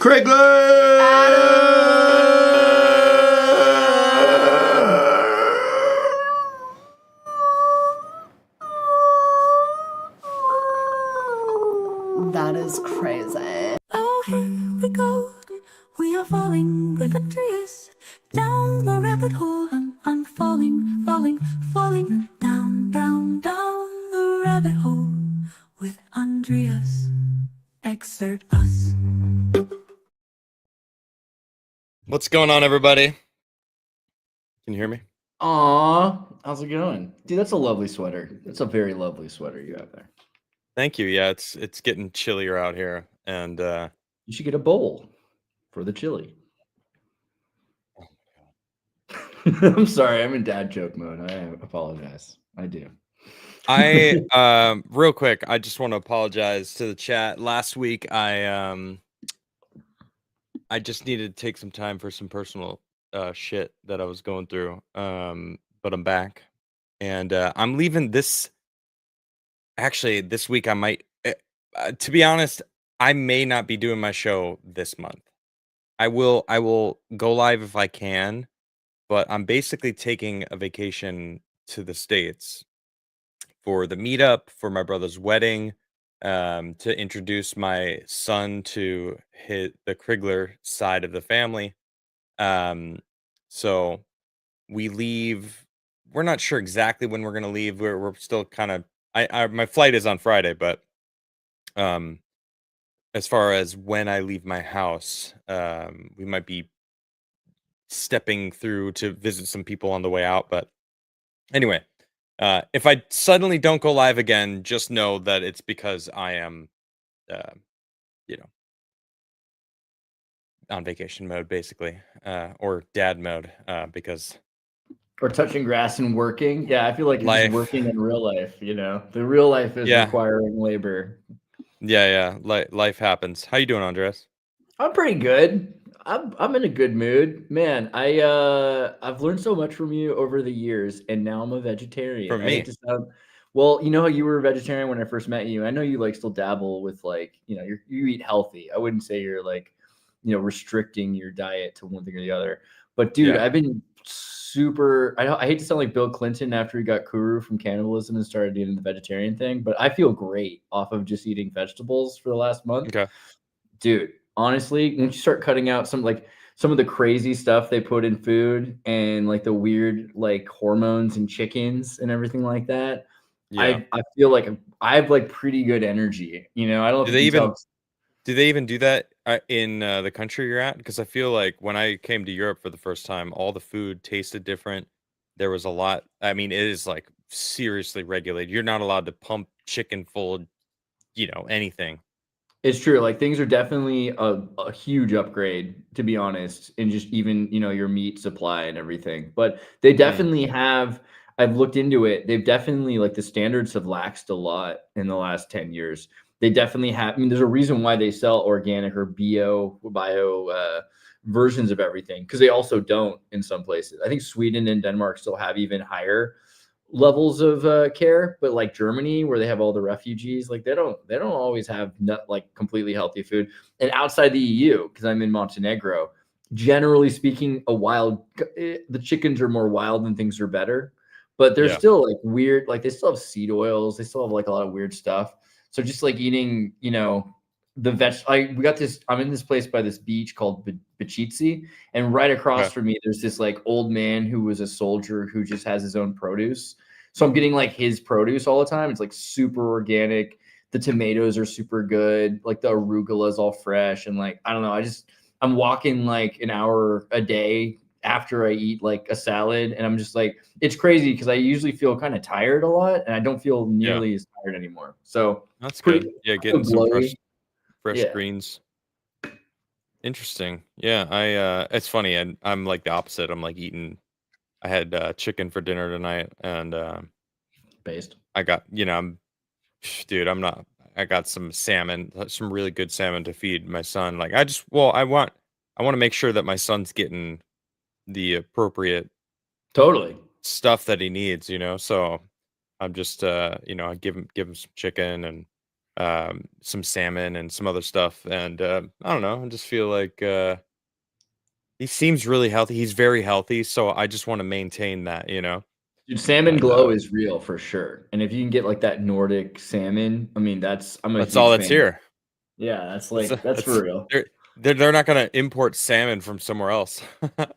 That is crazy. Oh, here we go. We are falling with Andreas down the rabbit hole. I'm falling, falling, falling down, down, down the rabbit hole with Andreas. Exert us. What's going on, everybody? Can you hear me? Aw, how's it going? Dude, that's a lovely sweater. That's a very lovely sweater you have there. Thank you. Yeah, it's getting chillier out here, and You should get a bowl for the chili. I'm sorry, I'm in dad joke mode. I apologize. I do. Real quick, I just want to apologize to the chat. Last week, I just needed to take some time for some personal shit that I was going through. But I'm back, and I'm leaving this. Actually, this week I might. To be honest, I may not be doing my show this month. I will go live if I can, but I'm basically taking a vacation to the States for the meetup for my brother's wedding, to introduce my son to the Krigler side of the family. So we leave. We're not sure exactly when we're gonna leave. We're still kind of. My flight is on Friday, but as far as when I leave my house, we might be stepping through to visit some people on the way out. But anyway, if I suddenly don't go live again, just know that it's because I am, you know, on vacation mode, basically, or dad mode, because. Or touching grass and working. Yeah, I feel like you're just Life. working in real life, you know. The real life is Yeah. requiring labor. Yeah. Life happens. How you doing, Andreas? I'm pretty good. I'm in a good mood. Man, I've learned so much from you over the years, and now I'm a vegetarian. From I hate me? to sound well, you know how you were a vegetarian when I first met you. I know you like still dabble with like, you know, you eat healthy. I wouldn't say you're like, you know, restricting your diet to one thing or the other. But dude, Yeah. I've been super I hate to sound like Bill Clinton after he got Kuru from cannibalism and started doing the vegetarian thing, but I feel great off of just eating vegetables for the last month. Okay. Dude, honestly, once you start cutting out some of the crazy stuff they put in food and like the weird like hormones and chickens and everything like that, Yeah. I feel like I have like pretty good energy. You know, I don't know Do if you they can tell. even do that in the country you're at? Because I feel like when I came to Europe for the first time, all the food tasted different. There was a lot. I mean, it is like seriously regulated. You're not allowed to pump chicken full of, anything. It's true. Like things are definitely a huge upgrade, to be honest, in just even, you know, your meat supply and everything. But they definitely have, I've looked into it. They've definitely like the standards have laxed a lot in the last 10 years. They definitely have. I mean, there's a reason why they sell organic or bio versions of everything because they also don't in some places. I think Sweden and Denmark still have even higher levels of care, but like Germany, where they have all the refugees, like they don't always have like completely healthy food. And outside the EU, because I'm in Montenegro, generally speaking, the chickens are more wild and things are better, but they're Yeah. still like weird. Like they still have seed oils, they still have like a lot of weird stuff. So just like eating, you know, I'm in this place by this beach called Bachitsi, and right across Okay. from me, there's this like old man who was a soldier who just has his own produce. So I'm getting like his produce all the time. It's like super organic. The tomatoes are super good. Like the arugula is all fresh. And like, I don't know. I'm walking like an hour a day after I eat like a salad. And I'm just like, it's crazy because I usually feel kind of tired a lot and I don't feel nearly as tired anymore. So That's pretty good. Yeah, I feel getting some glowy. fresh Yeah. greens. Interesting. Yeah, it's funny, and I'm like the opposite. I'm like eating. I had chicken for dinner tonight, and Based. I got dude. I'm not. I got some salmon, some really good salmon to feed my son. Like I want to make sure that my son's getting the appropriate Totally. stuff that he needs. So I'm just I give him some chicken and some salmon and some other stuff. And I don't know. I just feel like he seems really healthy. He's very healthy, so I just want to maintain that, Dude, salmon And glow is real for sure. And if you can get like that Nordic salmon, I mean, I'm a that's all huge that's fan. here. Yeah, that's That's for real. they're not gonna import salmon from somewhere else.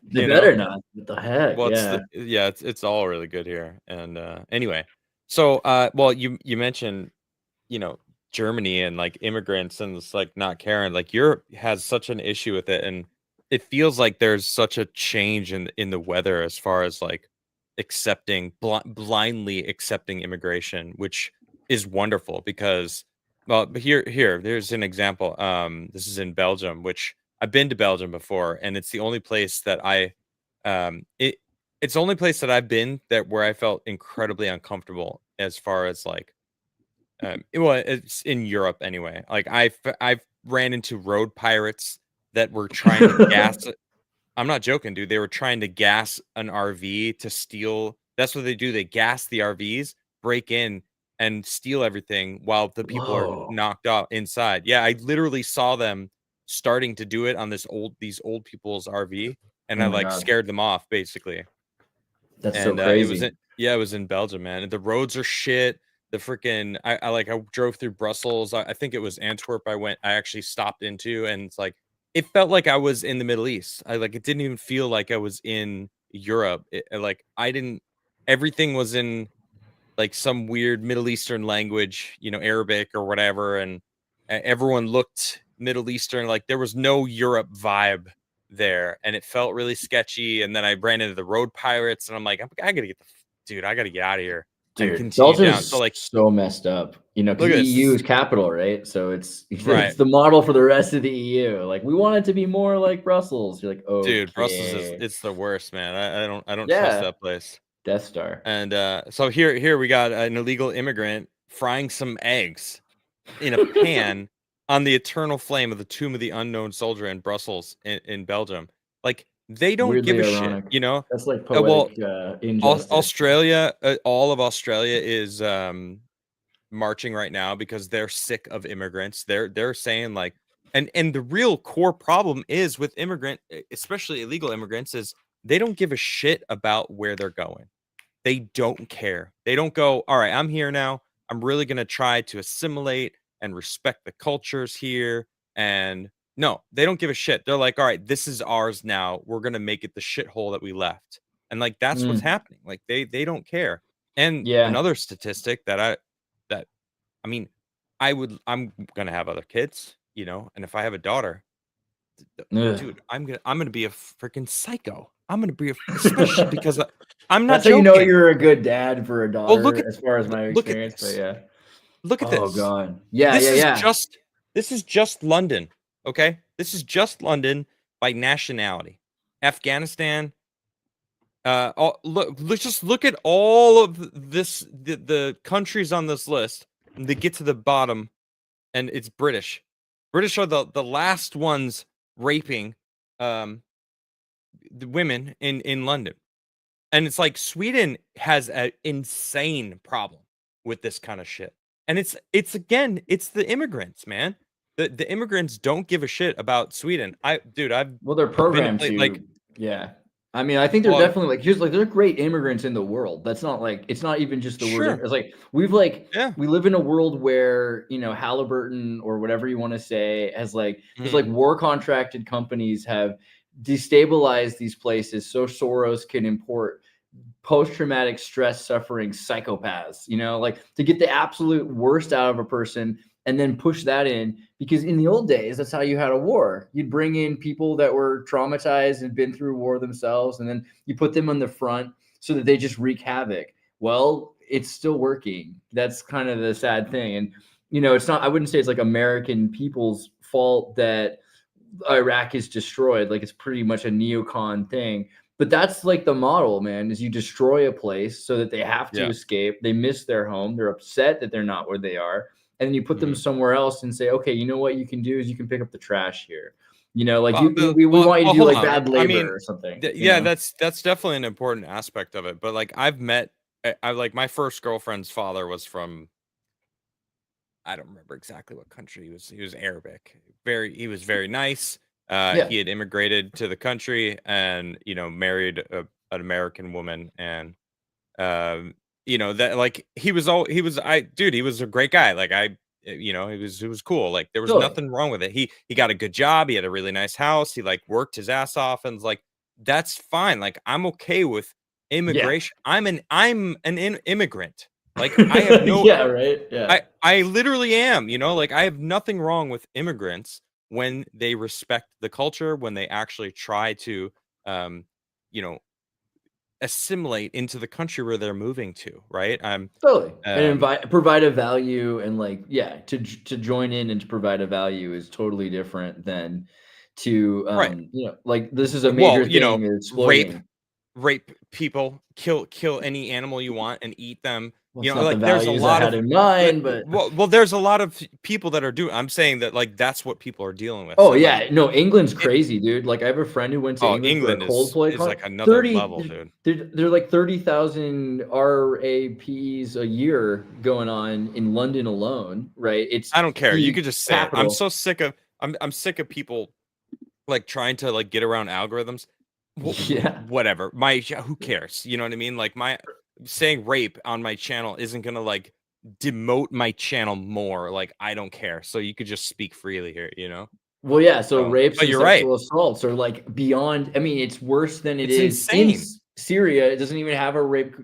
They better not. What the heck? Well, Yeah. it's all really good here. And anyway, so well, you mentioned, you know, Germany and like immigrants and it's like not caring. Like Europe has such an issue with it, and it feels like there's such a change in the weather as far as like blindly accepting immigration, which is wonderful because, well, but there's an example. This is in Belgium, which I've been to Belgium before, and it's the only place that it it's the only place that I've been that where I felt incredibly uncomfortable as far as like it's in Europe anyway. Like I've ran into road pirates that were trying to gas. I'm not joking, dude. They were trying to gas an RV to steal. That's what they do. They gas the RVs, break in, and steal everything while the people are Whoa. knocked out inside. Yeah, I literally saw them starting to do it on these old people's RV, Oh and I my like God. scared them off basically. That's so And it was crazy. it was in Belgium, man. And the roads are shit. The freaking I drove through Brussels. I think it was Antwerp I actually stopped into, and it's like it felt like I was in the Middle East. It didn't even feel like I was in Europe. Like I didn't everything was in like some weird Middle Eastern language, Arabic or whatever, and everyone looked Middle Eastern. Like there was no Europe vibe there, and it felt really sketchy. And then I ran into the road pirates, and I'm like, I gotta get dude, I gotta get out of here and Dude, continue down. So Belgium's like, so messed up, because look at EU this. is capital, right? So it's Right, the model for the rest of the EU. Like, we want it to be more like Brussels. You're like, dude, Brussels is okay. it's the worst, man. I don't trust Yeah, that place. Death Star. And so here we got an illegal immigrant frying some eggs in a pan on the eternal flame of the tomb of the unknown soldier in Brussels in Belgium. Like they don't give Weirdly a shit, ironic. That's like Well, poetic injustice. Australia, all of Australia is marching right now because they're sick of immigrants. They're saying like, and the real core problem is with especially illegal immigrants, is they don't give a shit about where they're going. They don't care. They don't go, all right, I'm here now. I'm really going to try to assimilate and respect the cultures here. And no, they don't give a shit. They're like, all right, this is ours now. We're going to make it the shithole that we left. And like, that's what's Mm, happening. Like they don't care. And yeah. another statistic that I mean, I'm going to have other kids, and if I have a daughter, Ugh. dude, I'm gonna be a freaking psycho. I'm gonna be especially because I'm not That's how you know joking. you're a good dad for a Well, daughter, as far as my look at experience. But this. yeah. Look at Oh this. God. Yeah, This yeah, is yeah. just this is just London. Okay, this is just London by nationality. Afghanistan. Let's just look at all of the countries on this list. And they get to the bottom, and it's British. British are the last ones raping the women in London. And it's like Sweden has an insane problem with this kind of shit. And it's again, it's the immigrants, man. The immigrants don't give a shit about Sweden. I've Well, they're been to programmed play like to, yeah. I mean, I think they're well, definitely like, here's like, they're great immigrants in the world. That's not like, it's not even just the word. sure. It's like, we've like, Yeah. we live in a world where, Halliburton or whatever you want to say has like, there's like war contracted companies have destabilized these places so Soros can import post-traumatic stress suffering psychopaths, like to get the absolute worst out of a person and then push that in, because in the old days that's how you had a war. You'd bring in people that were traumatized and been through war themselves, and then you put them on the front so that they just wreak havoc. Well, it's still working. That's kind of the sad thing. And it's not, I wouldn't say it's like American people's fault that Iraq is destroyed. Like, it's pretty much a neocon thing. But that's like the model, man, is you destroy a place so that they have to Yeah. escape. They miss their home. They're upset that they're not where they are. And then you put them somewhere else and say, okay, you know what you can do is you can pick up the trash here. Like we want you to do hold like on. bad I labor mean, or something. yeah, that's definitely an important aspect of it. But like I've met I like my first girlfriend's father was from I don't remember exactly what country he was. He was Arabic. He was very nice. Yeah, He had immigrated to the country and married an American woman, and um, that like he was he was a great guy. Like he was cool. Like there was totally. nothing wrong with it. He got a good job. He had a really nice house. He like worked his ass off, and was like that's fine. Like I'm okay with Yeah. immigration. I'm an immigrant. Like I have no Yeah, right. Yeah. I literally am, like I have nothing wrong with immigrants when they respect the culture, when they actually try to um, you know, assimilate into the country where they're moving to, right? Totally. And Um provide a value and like, yeah, to join in and to provide a value is totally different than to right. like this is a Well, major thing is rape exploiting. rape people, kill any animal you want and eat them. Well, it's not the Like there's a values I lot had of in mind, but there's a lot of people that are doing. I'm saying that like that's what people are dealing with. oh, So like yeah. No, England's it, crazy, dude. Like, I have a friend who went to oh, England for a England Coldplay is concert. like another 30 level, dude. they're like 30,000 RAPs a year going on in London alone, right? It's I don't care. You the could just say it. I'm capital. so sick of I'm sick of people like trying to like get around algorithms. Yeah. Whatever. Who cares? You know what I mean? Like my saying rape on my channel isn't gonna like demote my channel more. Like I don't care. So you could just speak freely here. Well, yeah, so So, rapes but and you're right. sexual assaults are, like, beyond I mean, it's worse than it It's is in insane. Syria. It doesn't even have a rape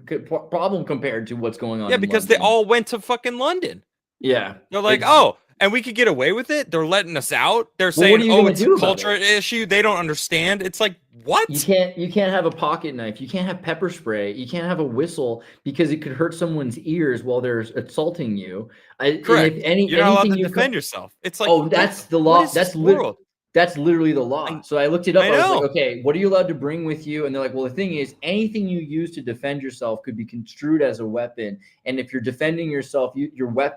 problem compared to what's going on Yeah, in because they London. all went to fucking London. Yeah. They're like, It's oh, and we could get away with it. They're letting us out. They're well, what saying, are you oh, gonna it's a do about culture it? issue. They don't understand. It's like, what? You can't have a pocket knife. You can't have pepper spray. You can't have a whistle because it could hurt someone's ears while they're assaulting you. And Correct. if You're not allowed anything to you defend yourself. It's like, oh, that's the what law. is this world? That's literally the law. I So I looked it up. I I was like, know. okay, what are you allowed to bring with you? And they're like, well, the thing is, anything you use to defend yourself could be construed as a weapon. And if you're defending yourself, you're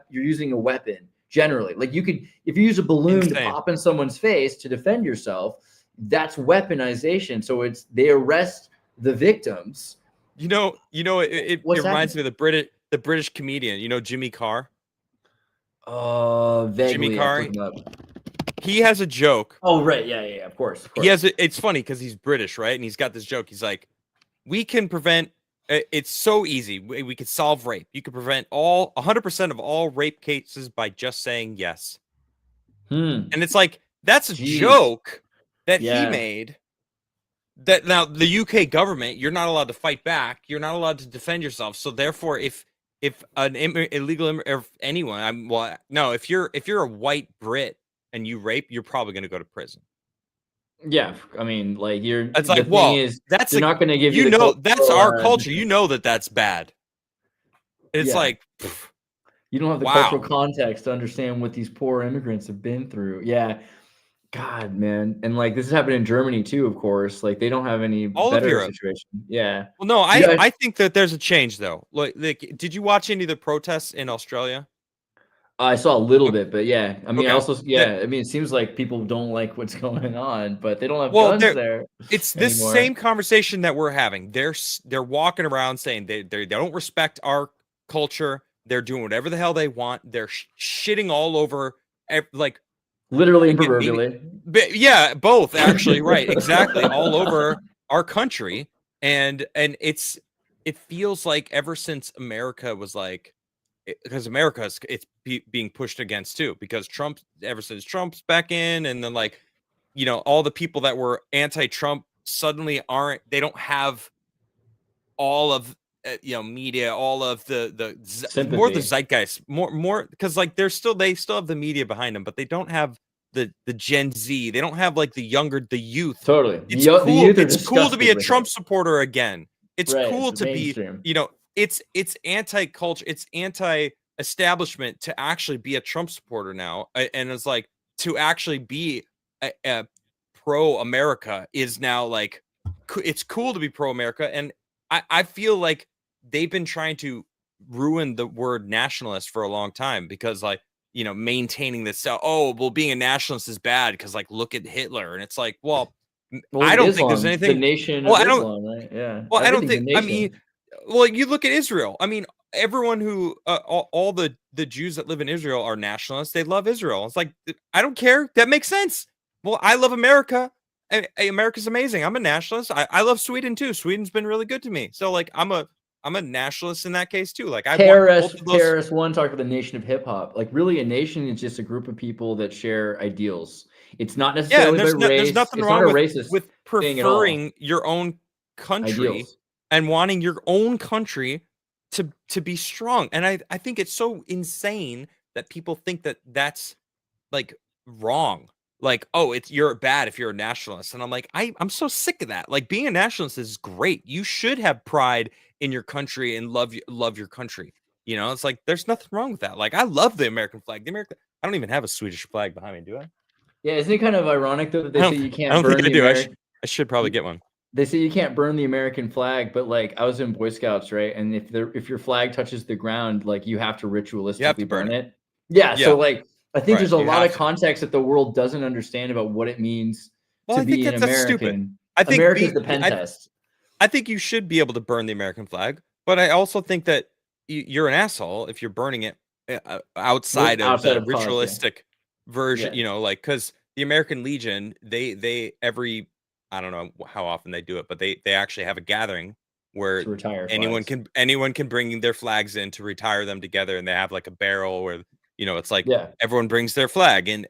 using a weapon generally. Like you could, if you use a balloon to Insane. pop in someone's face to defend yourself, that's weaponization. So they arrest the victims. It What's reminds happening? me of the British comedian, Jimmy Carr. Jimmy Vaguely, I've Carr, looked him up. he has a joke. Oh, right. Yeah, yeah, yeah. Of course, of He course. has it's funny because he's British, right? And he's got this joke. He's like, we can prevent it's so easy. We could solve rape. You could prevent 100% of all rape cases by just saying yes. Hmm. And it's like, that's a Jeez. joke that he Yeah. made. That now the UK government, you're not allowed to fight back. You're not allowed to defend yourself. So therefore, if an illegal if anyone, no, if you're a white Brit and you rape, you're probably going to go to prison. Yeah. I mean, like It's the like, thing well, is, that's they're not going to give you the that's our cultural. culture. You know that's bad. It's Yeah. like, You don't have the cultural wow. context to understand what these poor immigrants have been through. Yeah. God, man. And like this has happened in Germany too, of course. Like they don't have any All of better Europe. situation. Yeah. Well, no, Yeah. I think that there's a change though. Like, did you watch any of the protests in Australia? I saw a little bit, but yeah. I mean, I Okay. also, yeah. I mean, it seems like people don't like what's going on, but they don't have Well, guns there it's this anymore. same conversation that we're having. They're walking around saying they don't respect our culture. They're doing whatever the hell they want. They're shitting all over, like Literally and again, maybe, proverbially. but yeah, both actually, right? Exactly, all over our country, and it feels like ever since America was like, because America's being pushed against too, because Trump, ever since Trump's back in, and then like all the people that were anti-Trump suddenly they don't have all of media, all of more the Sympathy. zeitgeist, more because like they still have the media behind them, but they don't have the Gen Z. They don't have like the youth. Totally. The youth are It's cool to be disgusted a with Trump it. supporter again. It's Right. It's cool the to be, mainstream. it's anti-culture, it's anti-establishment to actually be a Trump supporter now. And it's like to actually be a pro-America is now like, it's cool to be pro-America. And I feel like they've been trying to ruin the word nationalist for a long time because like, maintaining this, well, being a nationalist is bad because like, look at Hitler. And it's like, well, Well, look I at don't think there's Islam, the anything. nation Well, of I don't. Islam, right? Yeah. Well, I don't Everything's a think. I mean, nation. well, you look at Israel. I mean, everyone who all the Jews that live in Israel are nationalists. They love Israel. It's like, I don't care. That makes sense. Well, I love America. America's amazing. I'm a nationalist. I love Sweden too. Sweden's been really good to me. So like, I'm a nationalist in that case too. Like, I want both of those. KRS-One talked about the nation of hip hop. Like, really, a nation is just a group of people that share ideals. It's not necessarily by race. There's nothing it's wrong not a with racist thing at all. preferring your own country Ideals. and wanting your own country to be strong. And I think it's so insane that people think that that's like wrong. Like, oh, you're bad if you're a nationalist. And I'm like, I'm so sick of that. Like, being a nationalist is great. You should have pride in your country and love your country. You know, it's like, there's nothing wrong with that. Like, I love the American flag. I don't even have a Swedish flag behind me, do I? Yeah, isn't it kind of ironic though that they say you can't I don't burn think I the do. American? I should probably get one. They say you can't burn the American flag, but like I was in Boy Scouts, right? And if your flag touches the ground, like you have to ritualistically burn it. Yeah, so like I think there's a lot of context that the world doesn't understand about what it means to be an American. Stupid. I think America's the pen test. I think you should be able to burn the American flag, but I also think that you're an asshole if you're burning it outside of the ritualistic version. You know, like, because the American Legion, they every, I don't know how often they do it, but they actually have a gathering where anyone can bring their flags in to retire them together, and they have like a barrel where, you know, it's like everyone brings their flag, and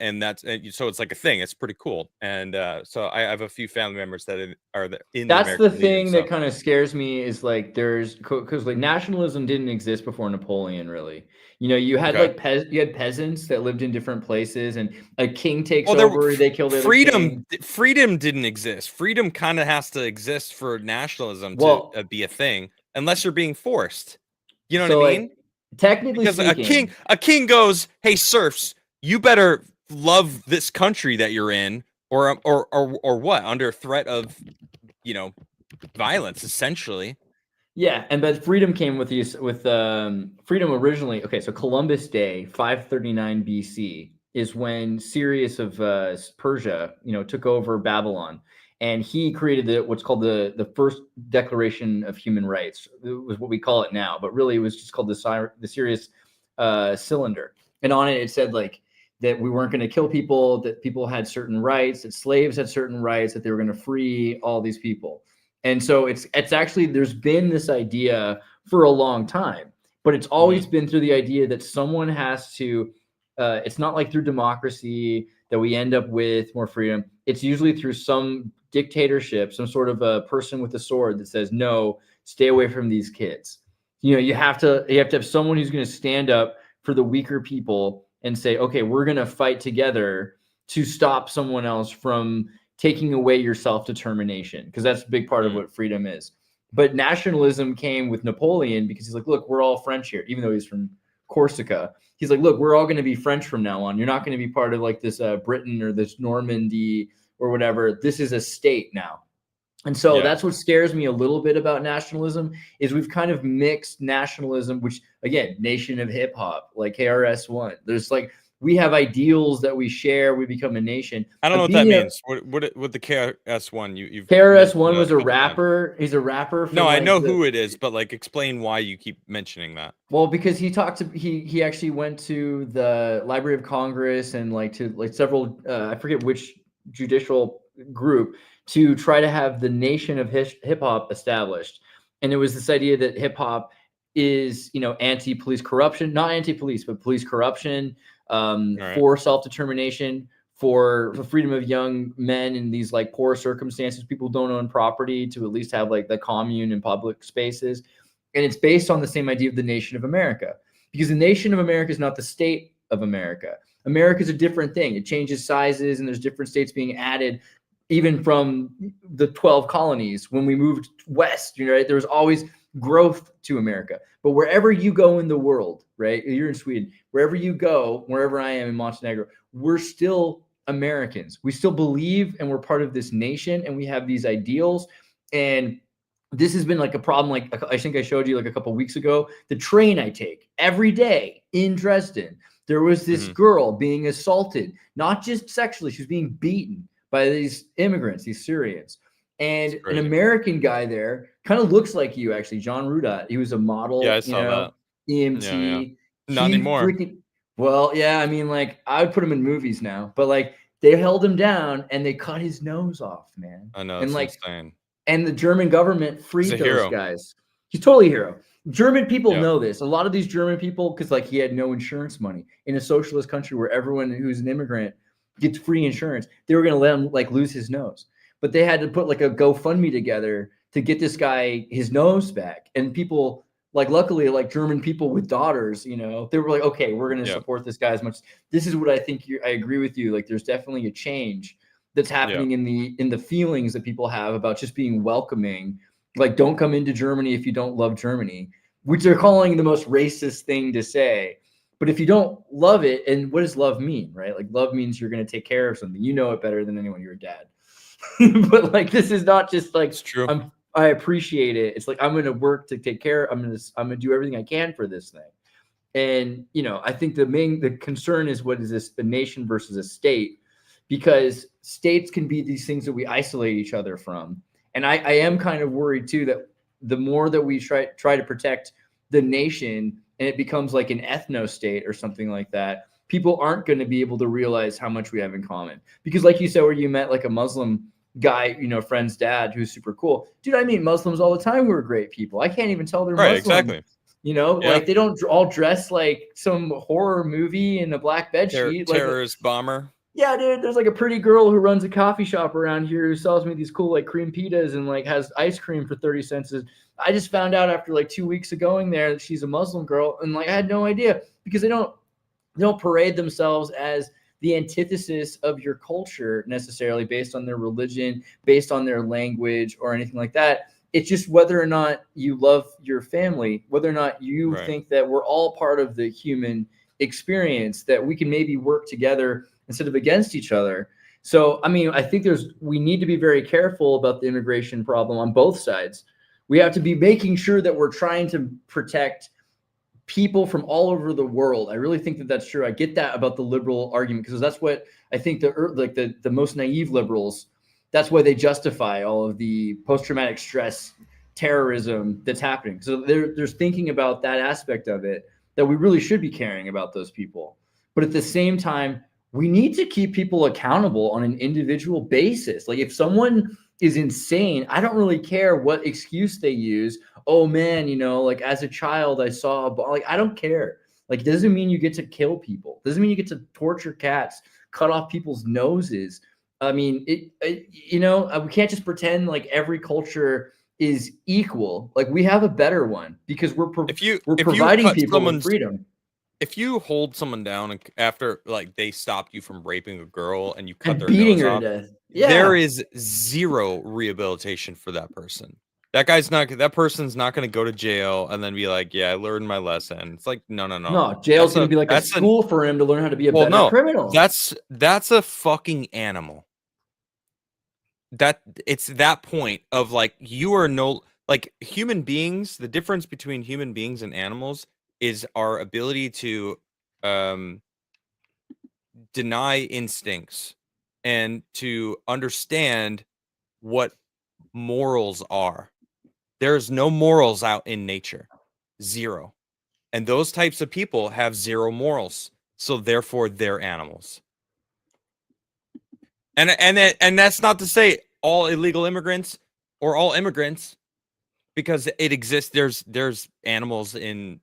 so it's like a thing. It's pretty cool. And so I have a few family members that are in. That's the thing that kind of scares me, is like because like nationalism didn't exist before Napoleon, really. You know, you had like peasants that lived in different places, and a king takes over, they kill the freedom. Freedom didn't exist. Freedom kind of has to exist for nationalism to be a thing, unless you're being forced. You know what I mean? Like, technically speaking, a king goes, "Hey, serfs, you better love this country that you're in, or what? Under threat of, you know, violence, essentially." Yeah, but freedom came with freedom originally. Okay, so Columbus Day, 539 BC, is when Cyrus of Persia, you know, took over Babylon, and he created what's called the first Declaration of Human Rights. It was what we call it now, but really it was just called the Cyrus Cylinder. And on it said like that we weren't going to kill people, that people had certain rights, that slaves had certain rights, that they were going to free all these people. And so it's actually, there's been this idea for a long time, but it's always been through the idea that someone has to, it's not like through democracy that we end up with more freedom. It's usually through some dictatorship, some sort of a person with a sword that says, no, stay away from these kids. You know, you have to have someone who's going to stand up for the weaker people and say, okay, we're going to fight together to stop someone else from taking away your self-determination, because that's a big part of what freedom is. But nationalism came with Napoleon because he's like, look, we're all French here, even though he's from Corsica. He's like, look, we're all going to be French from now on. You're not going to be part of like this Britain or this Normandy or whatever. This is a state now. And so that's what scares me a little bit about nationalism, is we've kind of mixed nationalism, which again, nation of hip hop, like KRS-One. There's like, we have ideals that we share. We become a nation. I don't know what that means. What the KRS-One you've KRS-One was a rapper. He's a rapper. No, I know who it is, but like, explain why you keep mentioning that. Well, because he actually went to the Library of Congress and like to like several I forget which judicial group to try to have the nation of hip hop established. And it was this idea that hip hop is, you know, anti-police corruption, not anti-police, but police corruption, for self-determination, for freedom of young men in these like poor circumstances. People don't own property, to at least have like the commune and public spaces. And it's based on the same idea of the nation of America, because the nation of America is not the state of America. America is a different thing. It changes sizes, and there's different states being added, even from the 12 colonies. When we moved west, you know, right, there was always growth to America. But wherever you go in the world, right, you're in Sweden, wherever you go, wherever I am in Montenegro, we're still Americans. We still believe, and we're part of this nation, and we have these ideals. And this has been like a problem. Like, I think I showed you like a couple of weeks ago, the train I take every day in Dresden, there was this girl being assaulted, not just sexually, she was being beaten by these immigrants, these Syrians. And an American guy there kind of looks like you, actually, John Rudott. He was a model. Yeah, I saw that. Yeah. EMT. Not He anymore. freaking well, yeah, I mean, like, I would put him in movies now, but, like, they held him down and they cut his nose off, man. I know, And, it's like, insane. and the German government He's a freed those hero. guys. He's totally a hero. German people Yep. know this. A lot of these German people, because like he had no insurance money in a socialist country where everyone who's an immigrant gets free insurance, they were going to let him like lose his nose. But they had to put like a GoFundMe together to get this guy his nose back. And people like luckily like German people with daughters, you know, they were like, okay, we're going to Yep. support this guy as much. This is what I think. I agree with you. Like, there's definitely a change that's happening in the feelings that people have about just being welcoming. Like, don't come into Germany if you don't love Germany, which they're calling the most racist thing to say. But if you don't love it, and what does love mean, right? Like, love means you're going to take care of something. You know it better than anyone. You're a dad. But like, this is not just like, It's true. I appreciate it. It's like, I'm going to work to take care. I'm going to do everything I can for this thing. And, you know, I think the concern is, what is this, a nation versus a state? Because states can be these things that we isolate each other from. And I am kind of worried too, that the more that we try to protect the nation and it becomes like an ethno state or something like that, people aren't going to be able to realize how much we have in common. Because like you said, where you met like a Muslim guy, you know, friend's dad, who's super cool. Dude, I meet Muslims all the time who are great people. I can't even tell they're Right, Muslim. exactly. You know, Yeah. like they don't all dress like some horror movie in a black bed sheet. Terrorist bomber. Yeah, dude, there's like a pretty girl who runs a coffee shop around here who sells me these cool like cream pitas and like has ice cream for 30 cents. I just found out after like 2 weeks of going there that she's a Muslim girl, and like I had no idea, because they don't parade themselves as the antithesis of your culture necessarily based on their religion, based on their language or anything like that. It's just whether or not you love your family, whether or not you think that we're all part of the human experience, that we can maybe work together instead of against each other. So, I mean, I think we need to be very careful about the immigration problem on both sides. We have to be making sure that we're trying to protect people from all over the world. I really think that that's true. I get that about the liberal argument, because that's what I think the most naive liberals, that's why they justify all of the post-traumatic stress terrorism that's happening. So there's thinking about that aspect of it, that we really should be caring about those people. But at the same time, we need to keep people accountable on an individual basis. Like, if someone is insane, I don't really care what excuse they use. Oh man, you know, like as a child, I saw like, I don't care. Like, it doesn't mean you get to kill people. It doesn't mean you get to torture cats, cut off people's noses. I mean, you know, we can't just pretend like every culture is equal. Like, we have a better one, because we're providing people with freedom. If you hold someone down after like they stopped you from raping a girl and you cut And their beating nose her off, to death. Yeah. there is zero rehabilitation for that person. That person's not going to go to jail and then be like, yeah, I learned my lesson. It's like, no. No, jail's going to be like a school for him to learn how to be a better criminal. That's a fucking animal. It's that point of like, you are like human beings. The difference between human beings and animals is our ability to deny instincts and to understand what morals are. There's no morals out in nature. Zero. And those types of people have zero morals. So therefore they're animals. And that's not to say all illegal immigrants or all immigrants, because it exists. There's animals in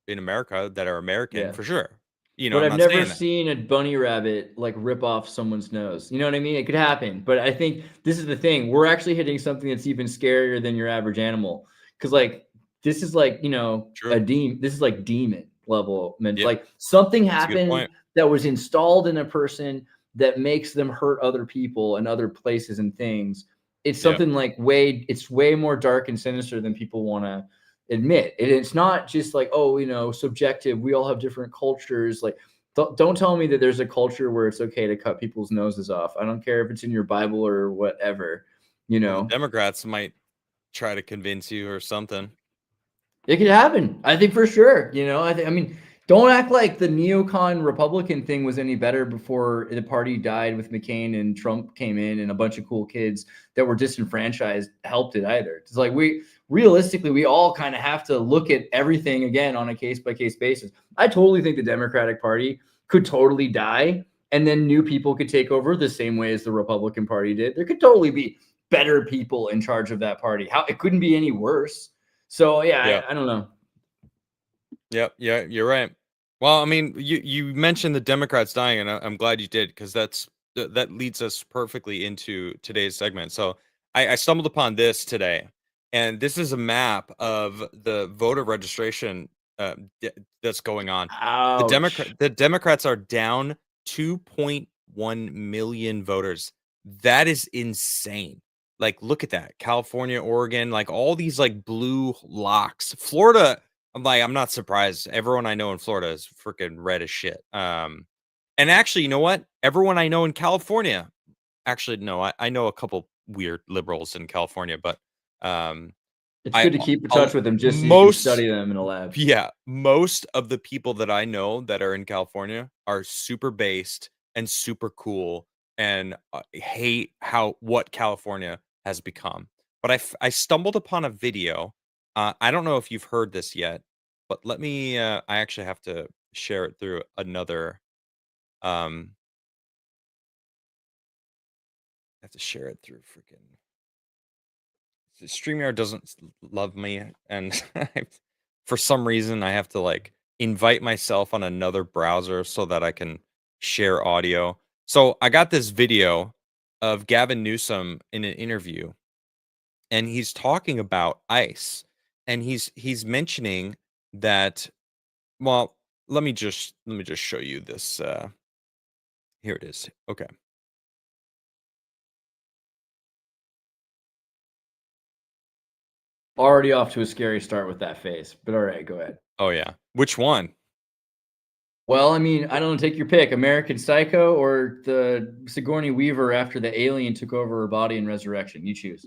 America that are American for sure. You know, but I've never seen a bunny rabbit like rip off someone's nose. You know what I mean? It could happen, but I think this is the thing. We're actually hitting something that's even scarier than your average animal, because like this is like, you know, this is like demon level. Like something happened that was installed in a person that makes them hurt other people and other places and things. It's something like it's way more dark and sinister than people want to admit. It's not just like, oh, you know, subjective. We all have different cultures. Like, don't tell me that there's a culture where it's okay to cut people's noses off. I don't care if it's in your Bible or whatever, you know. Well, Democrats might try to convince you or something. It could happen. I think for sure. You know, I mean, don't act like the neocon Republican thing was any better before the party died with McCain and Trump came in and a bunch of cool kids that were disenfranchised helped it either. It's like we realistically, we all kind of have to look at everything again on a case-by-case basis. I totally think the Democratic Party could totally die, and then new people could take over the same way as the Republican Party did. There could totally be better people in charge of that party. How it couldn't be any worse. So yeah. I don't know. Yeah, you're right. Well, I mean, you mentioned the Democrats dying, and I'm glad you did, because that leads us perfectly into today's segment. So I stumbled upon this today, and this is a map of the voter registration that's going on. Ouch. The Democrats are down 2.1 million voters. That is insane. Like, look at that. California, Oregon, like all these like blue locks. Florida, I'm not surprised. Everyone I know in Florida is freaking red as shit. And actually, you know what? Everyone I know in California, actually, no, I know a couple weird liberals in California, but it's good to keep in touch with them just so you can study them in a lab. Yeah, most of the people that I know that are in California are super based and super cool and hate what California has become. But I stumbled upon a video. I don't know if you've heard this yet, but let me. I actually have to share it through another. I have to share it through freaking. StreamYard doesn't love me, and for some reason I have to like invite myself on another browser so that I can share audio. So I got this video of Gavin Newsom in an interview, and he's talking about ICE, and he's mentioning that. Well, let me just show you this. Here it is. Okay. Already off to a scary start with that face, but all right, go ahead. Oh yeah. Which one? Well, I mean, I don't know, take your pick. American Psycho or the Sigourney Weaver after the alien took over her body in Resurrection. You choose.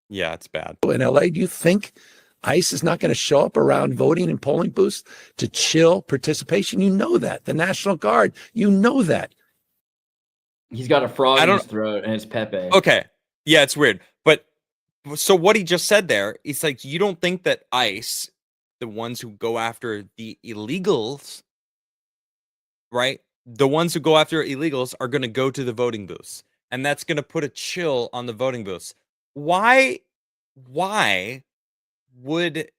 Yeah, it's bad. In LA, do you think ICE is not going to show up around voting and polling booths to chill participation? You know that. The National Guard, you know that. He's got a frog in his throat and it's Pepe. Okay. Yeah, it's weird. But so what he just said there, it's like, you don't think that ICE, the ones who go after the illegals, right? The ones who go after illegals are going to go to the voting booths, and that's going to put a chill on the voting booths. Why would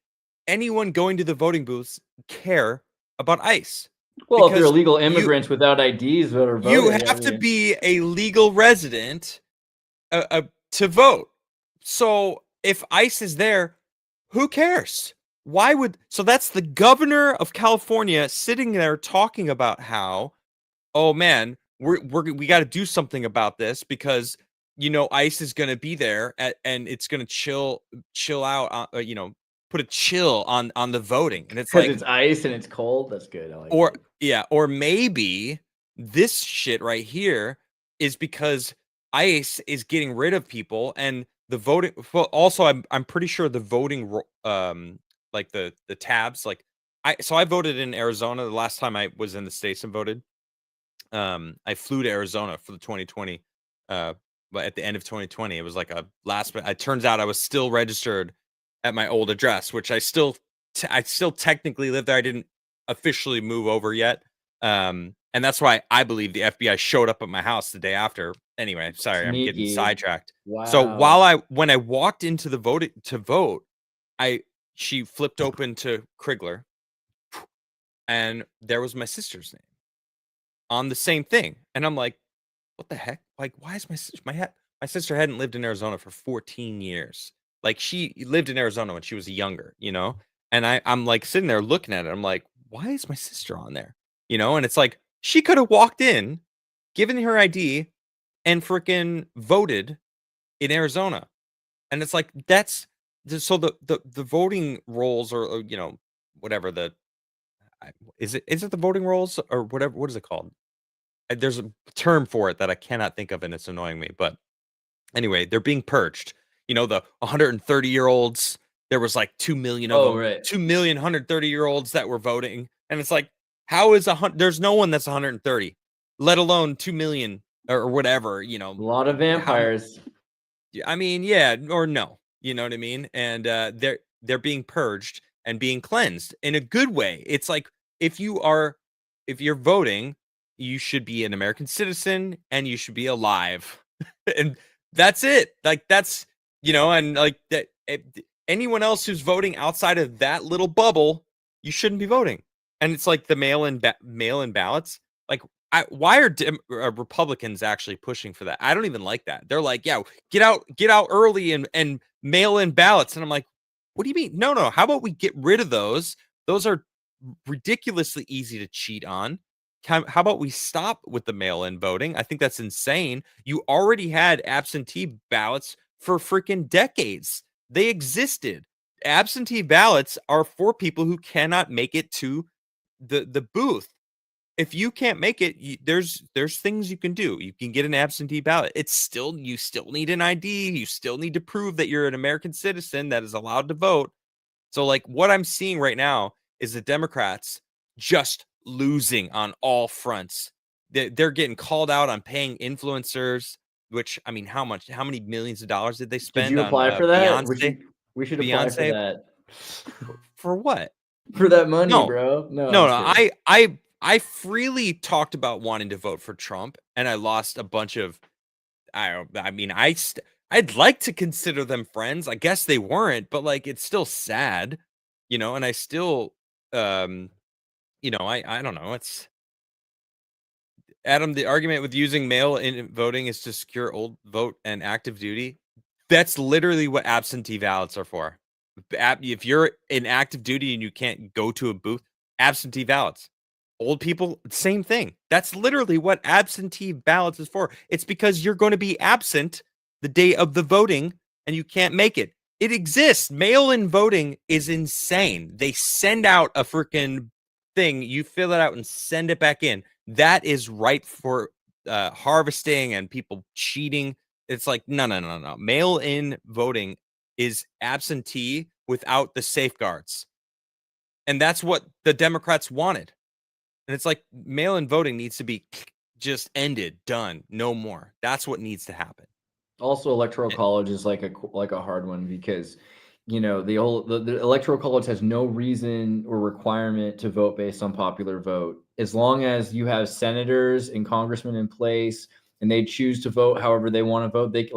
anyone going to the voting booths care about ICE? Well, if they're illegal immigrants without IDs that are voting, you have to be a legal resident to vote. So if ICE is there, who cares? Why would so that's the governor of California sitting there talking about how, oh man, we got to do something about this because ICE is going to be there and it's going to chill out, put a chill on the voting, and it's like it's ice and it's cold. That's good. I like it. Yeah, or maybe this shit right here is because ICE is getting rid of people and the voting. Well, also I'm pretty sure the voting like the tabs, like I voted in Arizona the last time I was in the States and voted. I flew to Arizona for the 2020 but at the end of 2020 it was like a last minute. It turns out I was still registered at my old address, which I still technically live there. I didn't officially move over yet. And that's why I believe the FBI showed up at my house the day after. Anyway, sorry, Sneaky. I'm getting sidetracked. Wow. So when I walked into the vote, she flipped open to Krigler, and there was my sister's name on the same thing. And I'm like, what the heck? Like, why is my sister hadn't lived in Arizona for 14 years. Like, she lived in Arizona when she was younger, And I'm like sitting there looking at it. I'm like, why is my sister on there? And it's like, she could have walked in, given her ID, and freaking voted in Arizona. And it's like, that's so the voting rolls or whatever is it the voting rolls or whatever, what is it called? There's a term for it that I cannot think of, and it's annoying me. But anyway, they're being purged. The 130-year-olds. There was like 2 million of them. Right. 2 million 130-year-olds that were voting, and it's like, how is there's no one that's 130, let alone 2 million or whatever. A lot of vampires. I mean, yeah, or no. You know what I mean? And they're being purged and being cleansed in a good way. It's like if you're voting, you should be an American citizen and you should be alive. And that's it. Like that's, and like that anyone else who's voting outside of that little bubble, you shouldn't be voting. And it's like the mail-in ballots. Like why are Republicans actually pushing for that? I don't even like that. They're like, yeah, get out early and mail in ballots. And I'm like, what do you mean? No. How about we get rid of those? Those are ridiculously easy to cheat on. How about we stop with the mail-in voting? I think that's insane. You already had absentee ballots for freaking decades. They existed. Absentee ballots are for people who cannot make it to the booth. If you can't make it, there's things you can do. You can get an absentee ballot. You still need an ID. You still need to prove that you're an American citizen that is allowed to vote. So like what I'm seeing right now is the Democrats just losing on all fronts. They're getting called out on paying influencers, which I mean, how many millions of dollars did they spend Did you on apply for that? Beyonce? We should apply for Beyonce that. for what? For that money, No. bro. No, I'm just kidding. I freely talked about wanting to vote for Trump, and I lost a bunch of. I'd like to consider them friends. I guess they weren't, but like it's still sad, And I still, I don't know. It's Adam. The argument with using mail-in voting is to secure old vote and active duty. That's literally what absentee ballots are for. If you're in active duty and you can't go to a booth, absentee ballots. Old people, same thing. That's literally what absentee ballots is for. It's because you're going to be absent the day of the voting and you can't make it. It exists. Mail-in voting is insane. They send out a freaking thing. You fill it out and send it back in. That is ripe for harvesting and people cheating. It's like, no. Mail-in voting is absentee without the safeguards. And that's what the Democrats wanted. And it's like mail-in voting needs to be just ended, done, no more. That's what needs to happen. Also, electoral college is like a hard one because, the electoral college has no reason or requirement to vote based on popular vote. As long as you have senators and congressmen in place and they choose to vote however they want to vote, they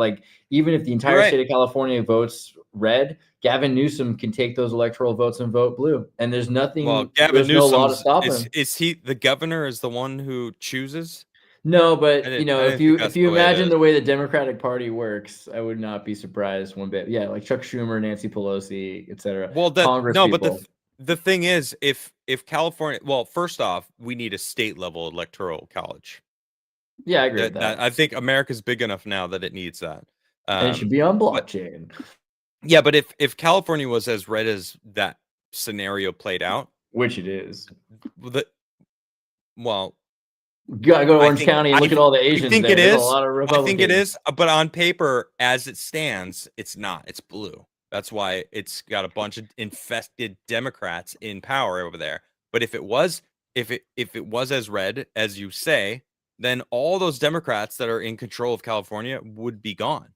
even if the entire state of California votes red, Gavin Newsom can take those electoral votes and vote blue. And there's nothing. Well, Gavin Newsom, no law to stop him. Is he the governor? Is the one who chooses? No, but if you imagine the way the Democratic Party works, I would not be surprised one bit. Yeah, like Chuck Schumer, Nancy Pelosi, etc. Well, but the thing is, if California, well, first off, we need a state level electoral college. Yeah, I agree with that. I think America's big enough now that it needs that. And it should be on blockchain. Yeah, but if California was as red as that scenario played out, which it is, you gotta go to Orange County and look at all the Asians. I think there. it is. A lot of Republicans. I think it is, but on paper, as it stands, it's not. It's blue. That's why it's got a bunch of infested Democrats in power over there. But if it was as red as you say, then all those Democrats that are in control of California would be gone.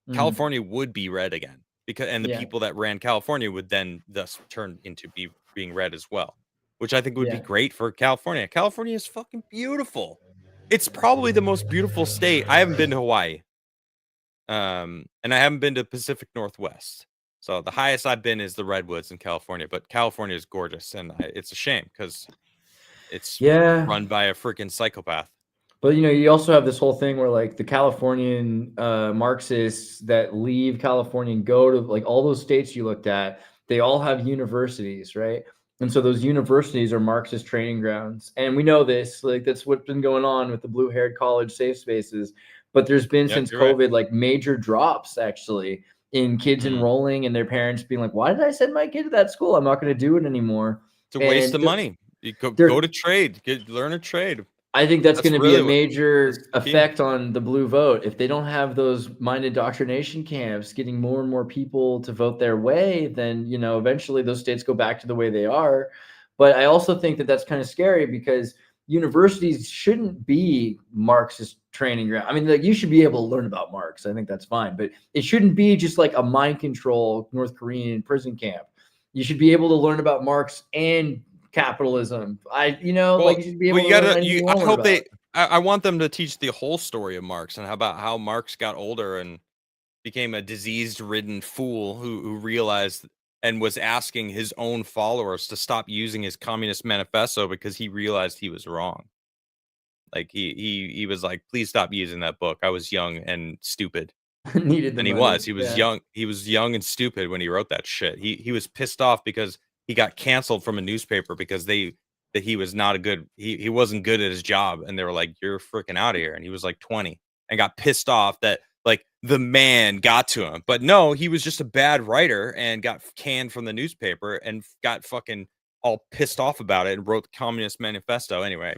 Mm-hmm. California would be red again the people that ran California would then thus turn into being red as well, which I think would be great for California. California is fucking beautiful. It's probably the most beautiful state. I haven't been to Hawaii. And I haven't been to Pacific Northwest. So the highest I've been is the Redwoods in California, but California is gorgeous. And it's a shame because it's run by a freaking psychopath. But, you also have this whole thing where like the Californian Marxists that leave California and go to like all those states you looked at, they all have universities, right? And so those universities are Marxist training grounds. And we know this, like that's what's been going on with the blue-haired college safe spaces. But there's been since COVID, like major drops actually in kids enrolling and their parents being like, why did I send my kid to that school? I'm not going to do it anymore. It's a waste of money. You go to trade, learn a trade. I think that's going to be a major effect on the blue vote. If they don't have those mind indoctrination camps getting more and more people to vote their way, then, eventually those states go back to the way they are. But I also think that that's kind of scary because, universities shouldn't be Marxist training ground. I mean, like, you should be able to learn about Marx. I think that's fine, but it shouldn't be just like a mind control North Korean prison camp. You should be able to learn about Marx and capitalism. Like, Well, you should be able well, to you learn gotta. anything you I want to learn hope about. they. I want them to teach the whole story of Marx and how Marx got older and became a disease-ridden fool who realized and was asking his own followers to stop using his Communist Manifesto because he realized he was wrong. Like he was like, please stop using that book. I was young and stupid. Needed the And he money. was. He was Yeah. young. He was young and stupid when he wrote that shit. He was pissed off because he got canceled from a newspaper because that he was not a good he wasn't good at his job, and they were like, you're freaking out of here. And he was like 20 and got pissed off that like the man got to him. But no, he was just a bad writer and got canned from the newspaper and got fucking all pissed off about it and wrote the Communist Manifesto. Anyway,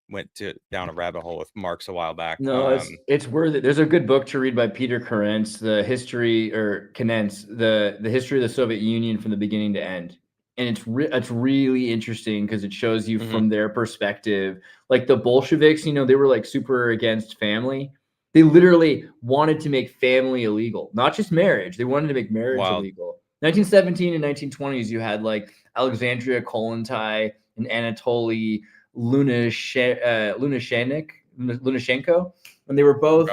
went down a rabbit hole with Marx a while back. No, it's worth it. There's a good book to read by Peter Krenz, the history the history of the Soviet Union from the beginning to end, and it's really interesting because it shows you from their perspective. Like the Bolsheviks, they were like super against family. They literally wanted to make family illegal, not just marriage. They wanted to make marriage illegal. 1917 and 1920s, you had like Alexandria Kollontai and Anatoly Lunashenko, and they were both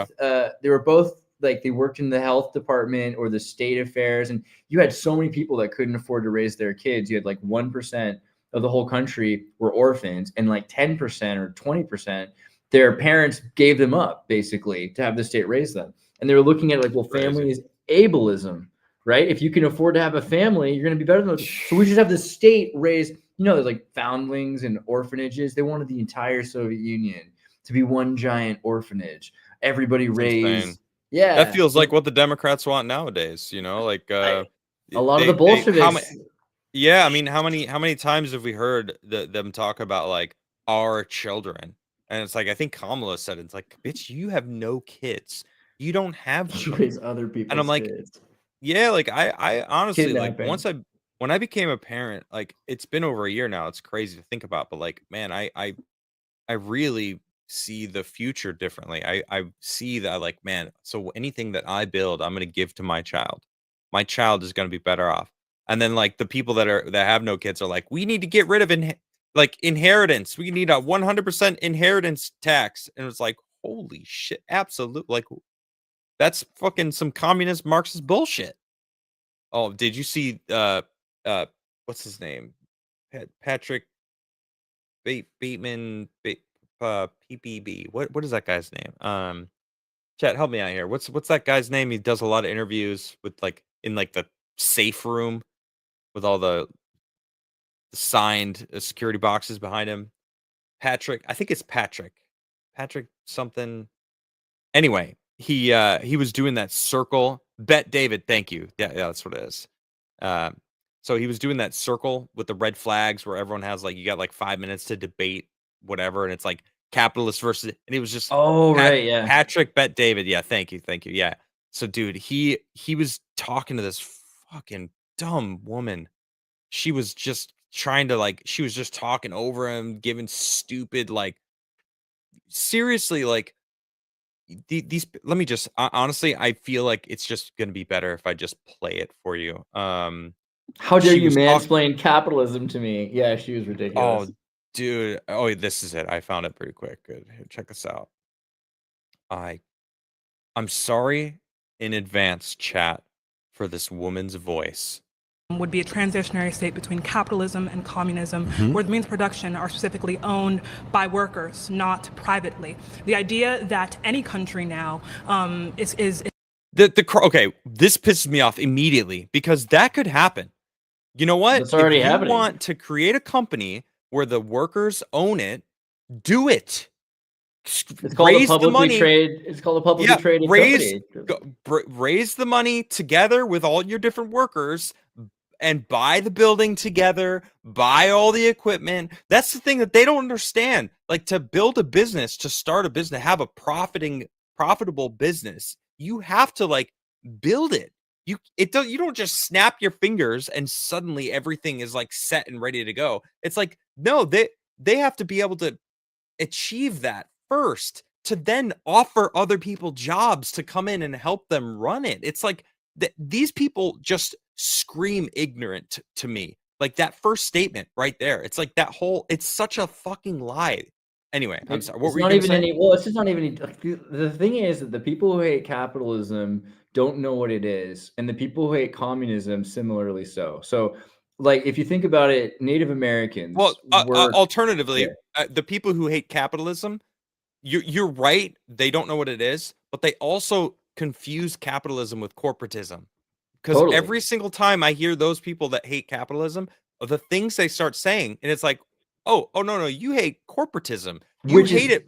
like, they worked in the health department or the state affairs, and you had so many people that couldn't afford to raise their kids. You had like 1% of the whole country were orphans, and like 10% or 20%, their parents gave them up basically to have the state raise them. And they were looking at like, well, family is ableism, right? If you can afford to have a family, you're going to be better than those. So we just have the state raise. There's like foundlings and orphanages. They wanted the entire Soviet Union to be one giant orphanage. Everybody raised. Insane. Yeah. That feels like what the Democrats want nowadays, like a lot of the Bolsheviks. I mean, how many times have we heard them talk about like our children? And it's like, I think Kamala said, it's like, bitch, you have no kids. You don't have You raise other people's and I'm like, kids. Yeah, like I honestly like Kidnapping. when I became a parent, like it's been over a year now. It's crazy to think about, but like, man, I really see the future differently. I see that like, man, so anything that I build, I'm gonna give to my child. My child is gonna be better off. And then like the people that have no kids are like, we need to get rid of inheritance. We need a 100% inheritance tax. And it's like, holy shit, absolute, like that's fucking some communist Marxist bullshit. Oh, did you see what's his name? Patrick Bateman PPB. What is that guy's name? Chat, help me out here. What's that guy's name? He does a lot of interviews with like in like the safe room with all the signed security boxes behind him. Patrick, I think it's Patrick something. Anyway, he was doing that circle. Bet David, thank you. Yeah, that's what it is. So he was doing that circle with the red flags where everyone has like, you got like 5 minutes to debate whatever, and it's like capitalist versus, and it was just right, yeah. Patrick Bet David. Yeah, thank you. Yeah. So dude, he was talking to this fucking dumb woman. She was just trying to like, she was just talking over him, giving stupid, like, seriously, like these let me just honestly, I feel like it's just gonna be better if I just play it for you. How dare she you was mansplain capitalism to me? Yeah, she was ridiculous. Oh, dude. Oh, this is it. I found it pretty quick. Good. Here, check this out. I'm sorry in advance, chat, for this woman's voice. Would be a transitionary state between capitalism and communism, where the means of production are specifically owned by workers, not privately. The idea that any country now is okay, this pisses me off immediately because that could happen. You know what? It's already if you happening. Want to create a company where the workers own it, do it. It's called a publicly traded. It's called a publicly traded company. Raise the money together with all your different workers and buy the building together, buy all the equipment. That's the thing that they don't understand. Like, to build a business, to start a business, have a profitable business, you have to like build it. You don't just snap your fingers and suddenly everything is like set and ready to go. It's like, no, they have to be able to achieve that first to then offer other people jobs to come in and help them run it. It's like these people just scream ignorant to me. Like that first statement right there. It's like that whole, it's such a fucking lie. Anyway, I'm sorry. What It's were you not gonna even say? any. Well, it's just not even. The thing is that the people who hate capitalism don't know what it is, and the people who hate communism similarly so. So, like, if you think about it, Native Americans Well, were alternatively, yeah, the people who hate capitalism, you're right. They don't know what it is, but they also confuse capitalism with corporatism. Because totally. every single time I hear those people that hate capitalism, the things they start saying, and it's like, oh no, you hate corporatism. You Which hate is it,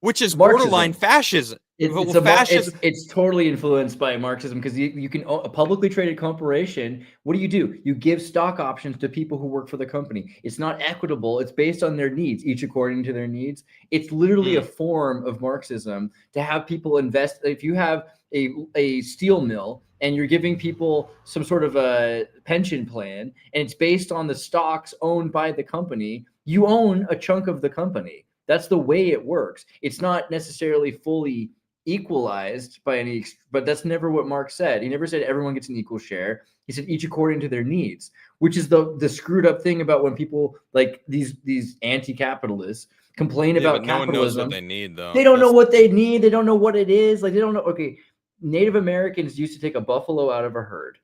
which is borderline Marxism. fascism. Well, It's fascism. it's totally influenced by Marxism because you can a publicly traded corporation. What do? You give stock options to people who work for the company. It's not equitable. It's based on their needs, each according to their needs. It's literally a form of Marxism to have people invest. If you have a steel mill and you're giving people some sort of a pension plan, and it's based on the stocks owned by the company, you own a chunk of the company. That's the way it works. It's not necessarily fully equalized by any, but that's never what Marx said. He never said everyone gets an equal share. He said each according to their needs, which is the screwed up thing about when people like these anti-capitalists complain Yeah, about but no one knows what capitalism. they need, though. They don't know what they need. They don't know what it is. Like they don't know. Okay, Native Americans used to take a buffalo out of a herd,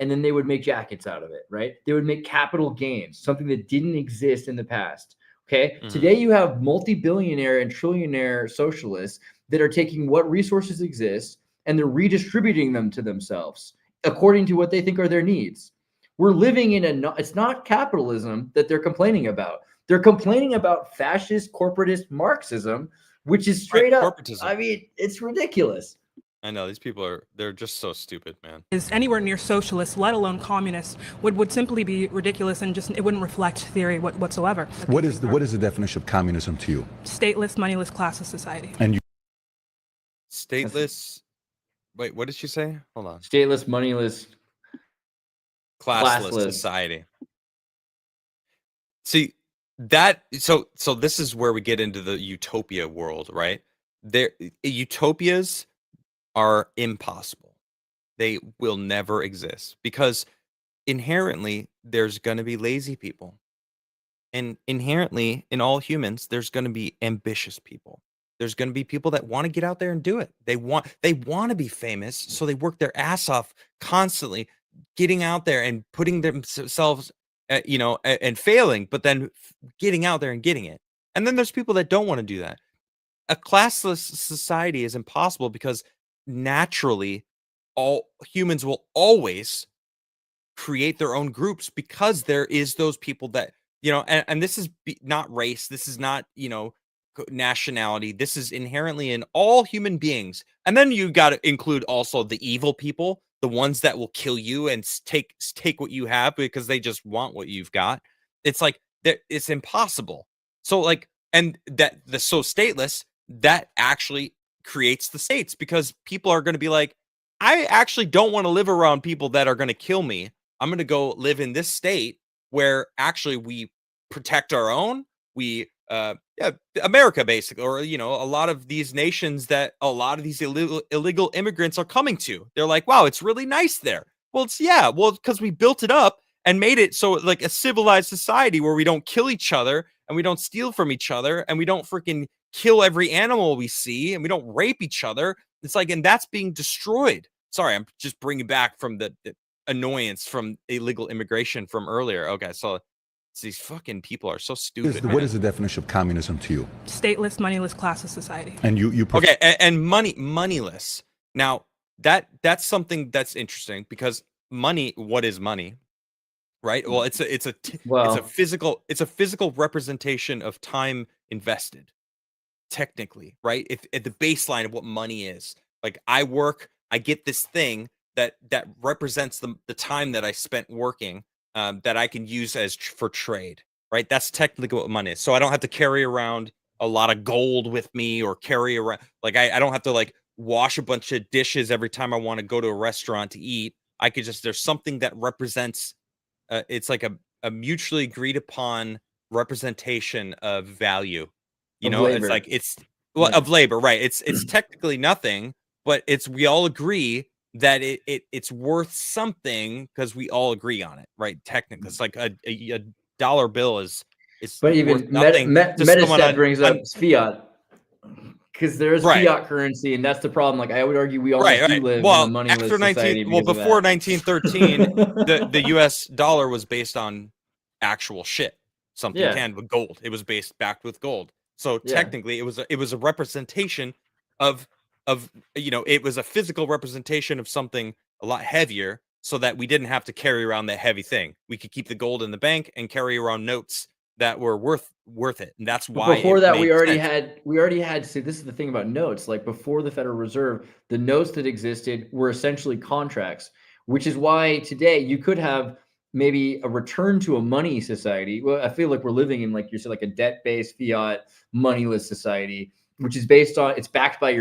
and then they would make jackets out of it. Right? They would make capital gains, something that didn't exist in the past. Okay. Mhm. Today you have multi-billionaire and trillionaire socialists that are taking what resources exist and they're redistributing them to themselves according to what they think are their needs. We're living in it's not capitalism that they're complaining about. They're complaining about fascist corporatist Marxism, which is Right, straight up. corporatism. I mean, it's ridiculous. I know these people they're just so stupid, man. Is anywhere near socialist, let alone communist, would simply be ridiculous and just it wouldn't reflect theory whatsoever. What is the definition of communism to you? Stateless, moneyless, classless society. And you Stateless. Wait, what did she say? Hold on. Stateless, moneyless, Classless society. See that so this is where we get into the utopia world, right? Utopias are impossible. They will never exist because inherently there's going to be lazy people. And inherently in all humans there's going to be ambitious people. There's going to be people that want to get out there and do it. They want to be famous, so they work their ass off constantly getting out there and putting themselves and failing, but then getting out there and getting it. And then there's people that don't want to do that. A classless society is impossible because naturally all humans will always create their own groups because there is those people that and this is not race, this is not nationality, this is inherently in all human beings. And then you got to include also the evil people, the ones that will kill you and take what you have because they just want what you've got. It's like it's impossible. So like, and so stateless, that actually creates the states because people are going to be like, I actually don't want to live around people that are going to kill me. I'm going to go live in this state where actually we protect our own. We, America basically, or, a lot of these nations that a lot of these illegal immigrants are coming to. They're like, wow, it's really nice there. Well, because we built it up and made it so like a civilized society where we don't kill each other and we don't steal from each other and we don't freaking kill every animal we see and we don't rape each other. It's like, and that's being destroyed. Sorry, I'm just bringing back from the annoyance from illegal immigration from earlier. Okay, so these fucking people are so stupid. what is the definition of communism to you? Stateless, moneyless, classless society. And you okay, and moneyless. Now that's something that's interesting because money. What is money? Right. Well, it's a physical representation of time invested. Technically, right? If at the baseline of what money is, like I work, I get this thing that represents the time that I spent working, that I can use for trade, right? That's technically what money is. So I don't have to carry around a lot of gold with me or carry around, like I don't have to like wash a bunch of dishes every time I want to go to a restaurant to eat. I could just, there's something that represents, it's like a mutually agreed upon representation of value. You Of know, it's labor. like well, Yeah. of labor, right? It's technically nothing, but we all agree that it's worth something because we all agree on it, right? Technically, it's like a dollar bill is But worth even nothing to someone Metaset brings up fiat because there is right. fiat currency, and that's the problem. Like I would argue, we almost do Right. live in a Well, moneyless after society before because 1913, of that. the U.S. dollar was based on actual shit, something Yeah. canned with gold. It was backed with gold. So Yeah. technically, it was a representation of it was a physical representation of something a lot heavier, so that we didn't have to carry around that heavy thing. We could keep the gold in the bank and carry around notes that were worth it, and that's But why before it that, made sense. we already had. See, this is the thing about notes. Like before the Federal Reserve, the notes that existed were essentially contracts, which is why today you could have maybe a return to a money society. Well, I feel like we're living in, like you said, like a debt-based fiat moneyless society, which is based on, it's backed by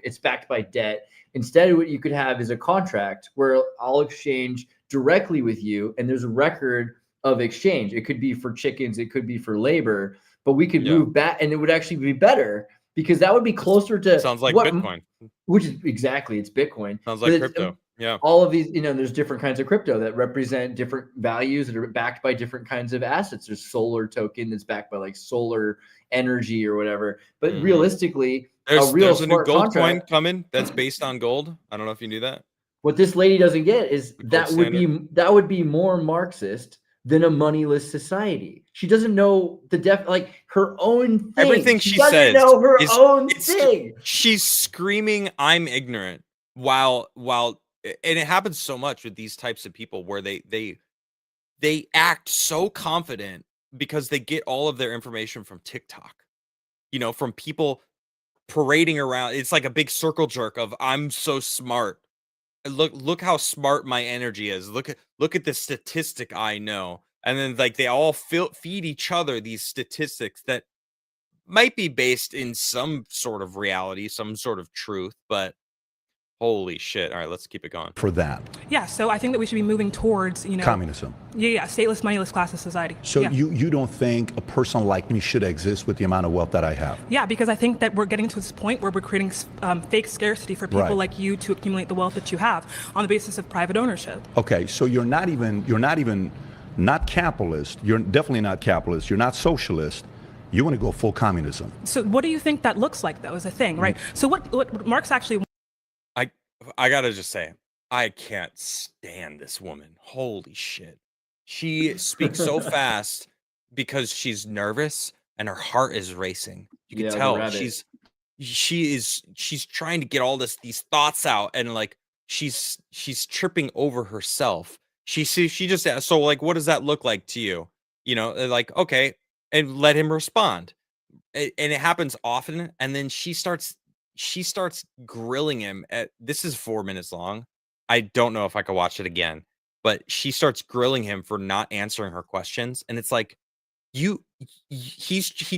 it's backed by debt. Instead, what you could have is a contract where I'll exchange directly with you, and there's a record of exchange. It could be for chickens, it could be for labor, but we could move back, and it would actually be better because that would be closer to Sounds like what, Bitcoin. which is exactly, it's Bitcoin. Sounds But like it's, crypto. Yeah. all of these, there's different kinds of crypto that represent different values that are backed by different kinds of assets. There's solar token that's backed by like solar energy or whatever. But realistically, there's a new gold contract, coin coming that's based on gold. I don't know if you knew that. what this lady doesn't get is The that gold would be more Marxist than a moneyless society. She doesn't know like her own thing. Everything she doesn't says know her is own thing. She's screaming, "I'm ignorant," while and it happens so much with these types of people where they act so confident because they get all of their information from TikTok, from people parading around. It's like a big circle jerk of "I'm so smart. Look how smart my energy is. Look at the statistic I know." And then like they all feed each other these statistics that might be based in some sort of reality, some sort of truth, but holy shit. All right, let's keep it going. For that. Yeah, so I think that we should be moving towards, Communism. Yeah, stateless, moneyless classes society. So yeah. you don't think a person like me should exist with the amount of wealth that I have? Yeah, because I think that we're getting to this point where we're creating fake scarcity for people Right. like you to accumulate the wealth that you have on the basis of private ownership. Okay, so you're not capitalist. You're definitely not capitalist. You're not socialist. You want to go full communism. So what do you think that looks like, though, is a thing, right? So what Marx actually... I gotta just say, I can't stand this woman. Holy shit. She speaks so fast because she's nervous and her heart is racing. You can tell she's trying to get all these thoughts out, and like she's tripping over herself. She just asked, so like, what does that look like to you? Like, okay, and let him respond. And it happens often, and then she starts grilling him. This is 4 minutes long. I don't know if I could watch it again, but she starts grilling him for not answering her questions, and it's like, he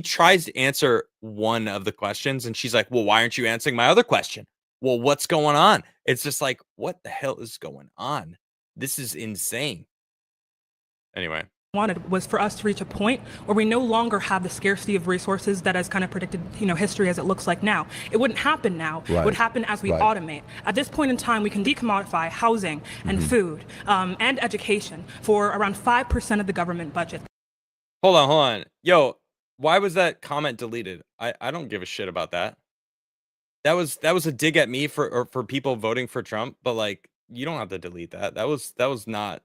tries to answer one of the questions, and she's like, well, why aren't you answering my other question? Well, what's going on? It's just like, what the hell is going on? This is insane. Anyway. Wanted was for us to reach a point where we no longer have the scarcity of resources that has kind of predicted, history as it looks like now. It wouldn't happen now. Right. It would happen as we automate. At this point in time, we can decommodify housing and food and education for around 5% of the government budget. Hold on. Yo, why was that comment deleted? I don't give a shit about that. That was a dig at me for people voting for Trump, but like, you don't have to delete that. That was not.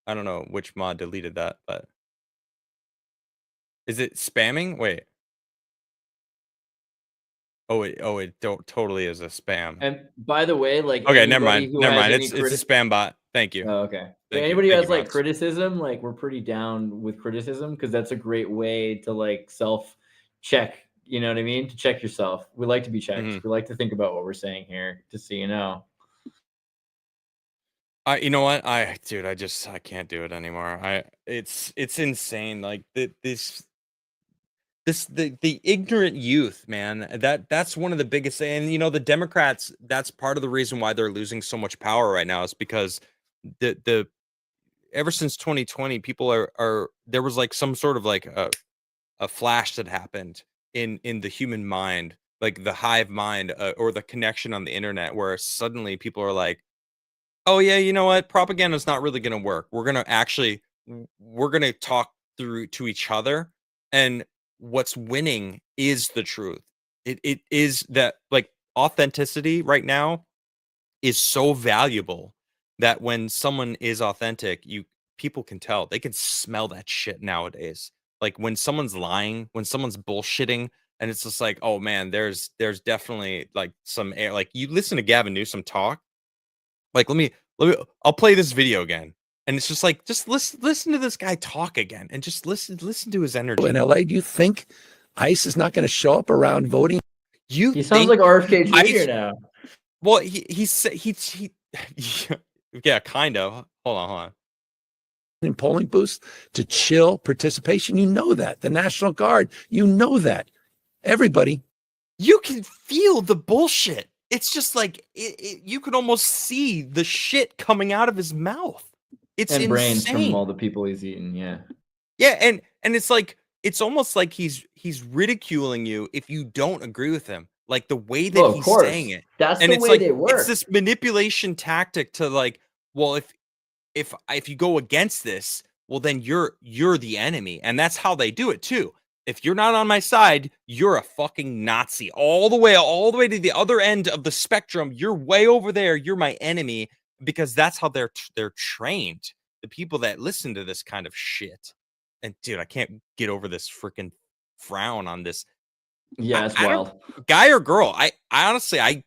I don't know which mod deleted that, but is it spamming? Wait. Oh, it totally is a spam. And by the way, like, okay, never mind. It's a spam bot. Thank you. Oh, okay. Thank anybody you. who has like bots. criticism, like we're pretty down with criticism because that's a great way to like self check. You know what I mean? To check yourself. We like to be checked. We like to think about what we're saying here, just so you know. You know what? I can't do it anymore. It's insane. Like the ignorant youth, man. That's one of the biggest. And the Democrats. That's part of the reason why they're losing so much power right now is because the ever since 2020, people are there was like some sort of like a flash that happened, in the human mind, like the hive mind, or the connection on the internet, where suddenly people are like, oh yeah, you know what? Propaganda is not really going to work. We're going to talk through to each other, and what's winning is the truth. It is that, like, authenticity right now is so valuable that when someone is authentic, people can tell. They can smell that shit nowadays. Like when someone's lying, when someone's bullshitting, and it's just like, oh man, there's definitely like some air. Like you listen to Gavin Newsom talk, like I'll play this video again. And it's just like, just listen to this guy talk again, and just listen to his energy. In LA, do you think ICE is not going to show up around voting? He sounds like RFK Jr. now. Well, he yeah, kind of. Hold on. In polling booths to chill participation. You know that. The National Guard, you know that. Everybody. You can feel the bullshit. It's just like, you can almost see the shit coming out of his mouth. It's and insane. Brains from all the people he's eaten. Yeah. Yeah, and it's like, it's almost like he's ridiculing you if you don't agree with him. Like the way that he's saying it. That's and the it's way like, they work. It's this manipulation tactic to like, well, if you go against this, well then you're the enemy. And that's how they do it too. If you're not on my side, you're a fucking Nazi. All the way to the other end of the spectrum. You're way over there. You're my enemy, because that's how they're trained. The people that listen to this kind of shit. And dude, I can't get over this freaking frown on this. Yeah, it's wild. Guy or girl? I honestly, I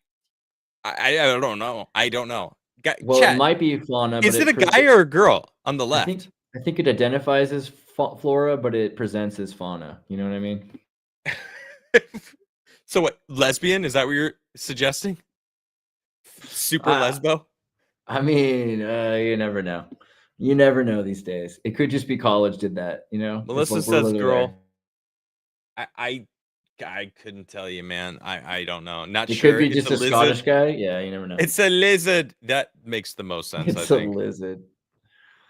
don't know. I don't know. Well, Chat, it might be fauna. is it a guy or a girl on the left? I think it identifies as flora, but it presents as fauna. You know what I mean? So what? Lesbian? Is that what you're suggesting? Super lesbo? I mean, you never know. You never know these days. It could just be college did that. You know. Melissa says girl. I couldn't tell you, man. I don't know. Not sure. It could be just a Scottish guy. Yeah, you never know. It's a lizard. That makes the most sense. It's a lizard.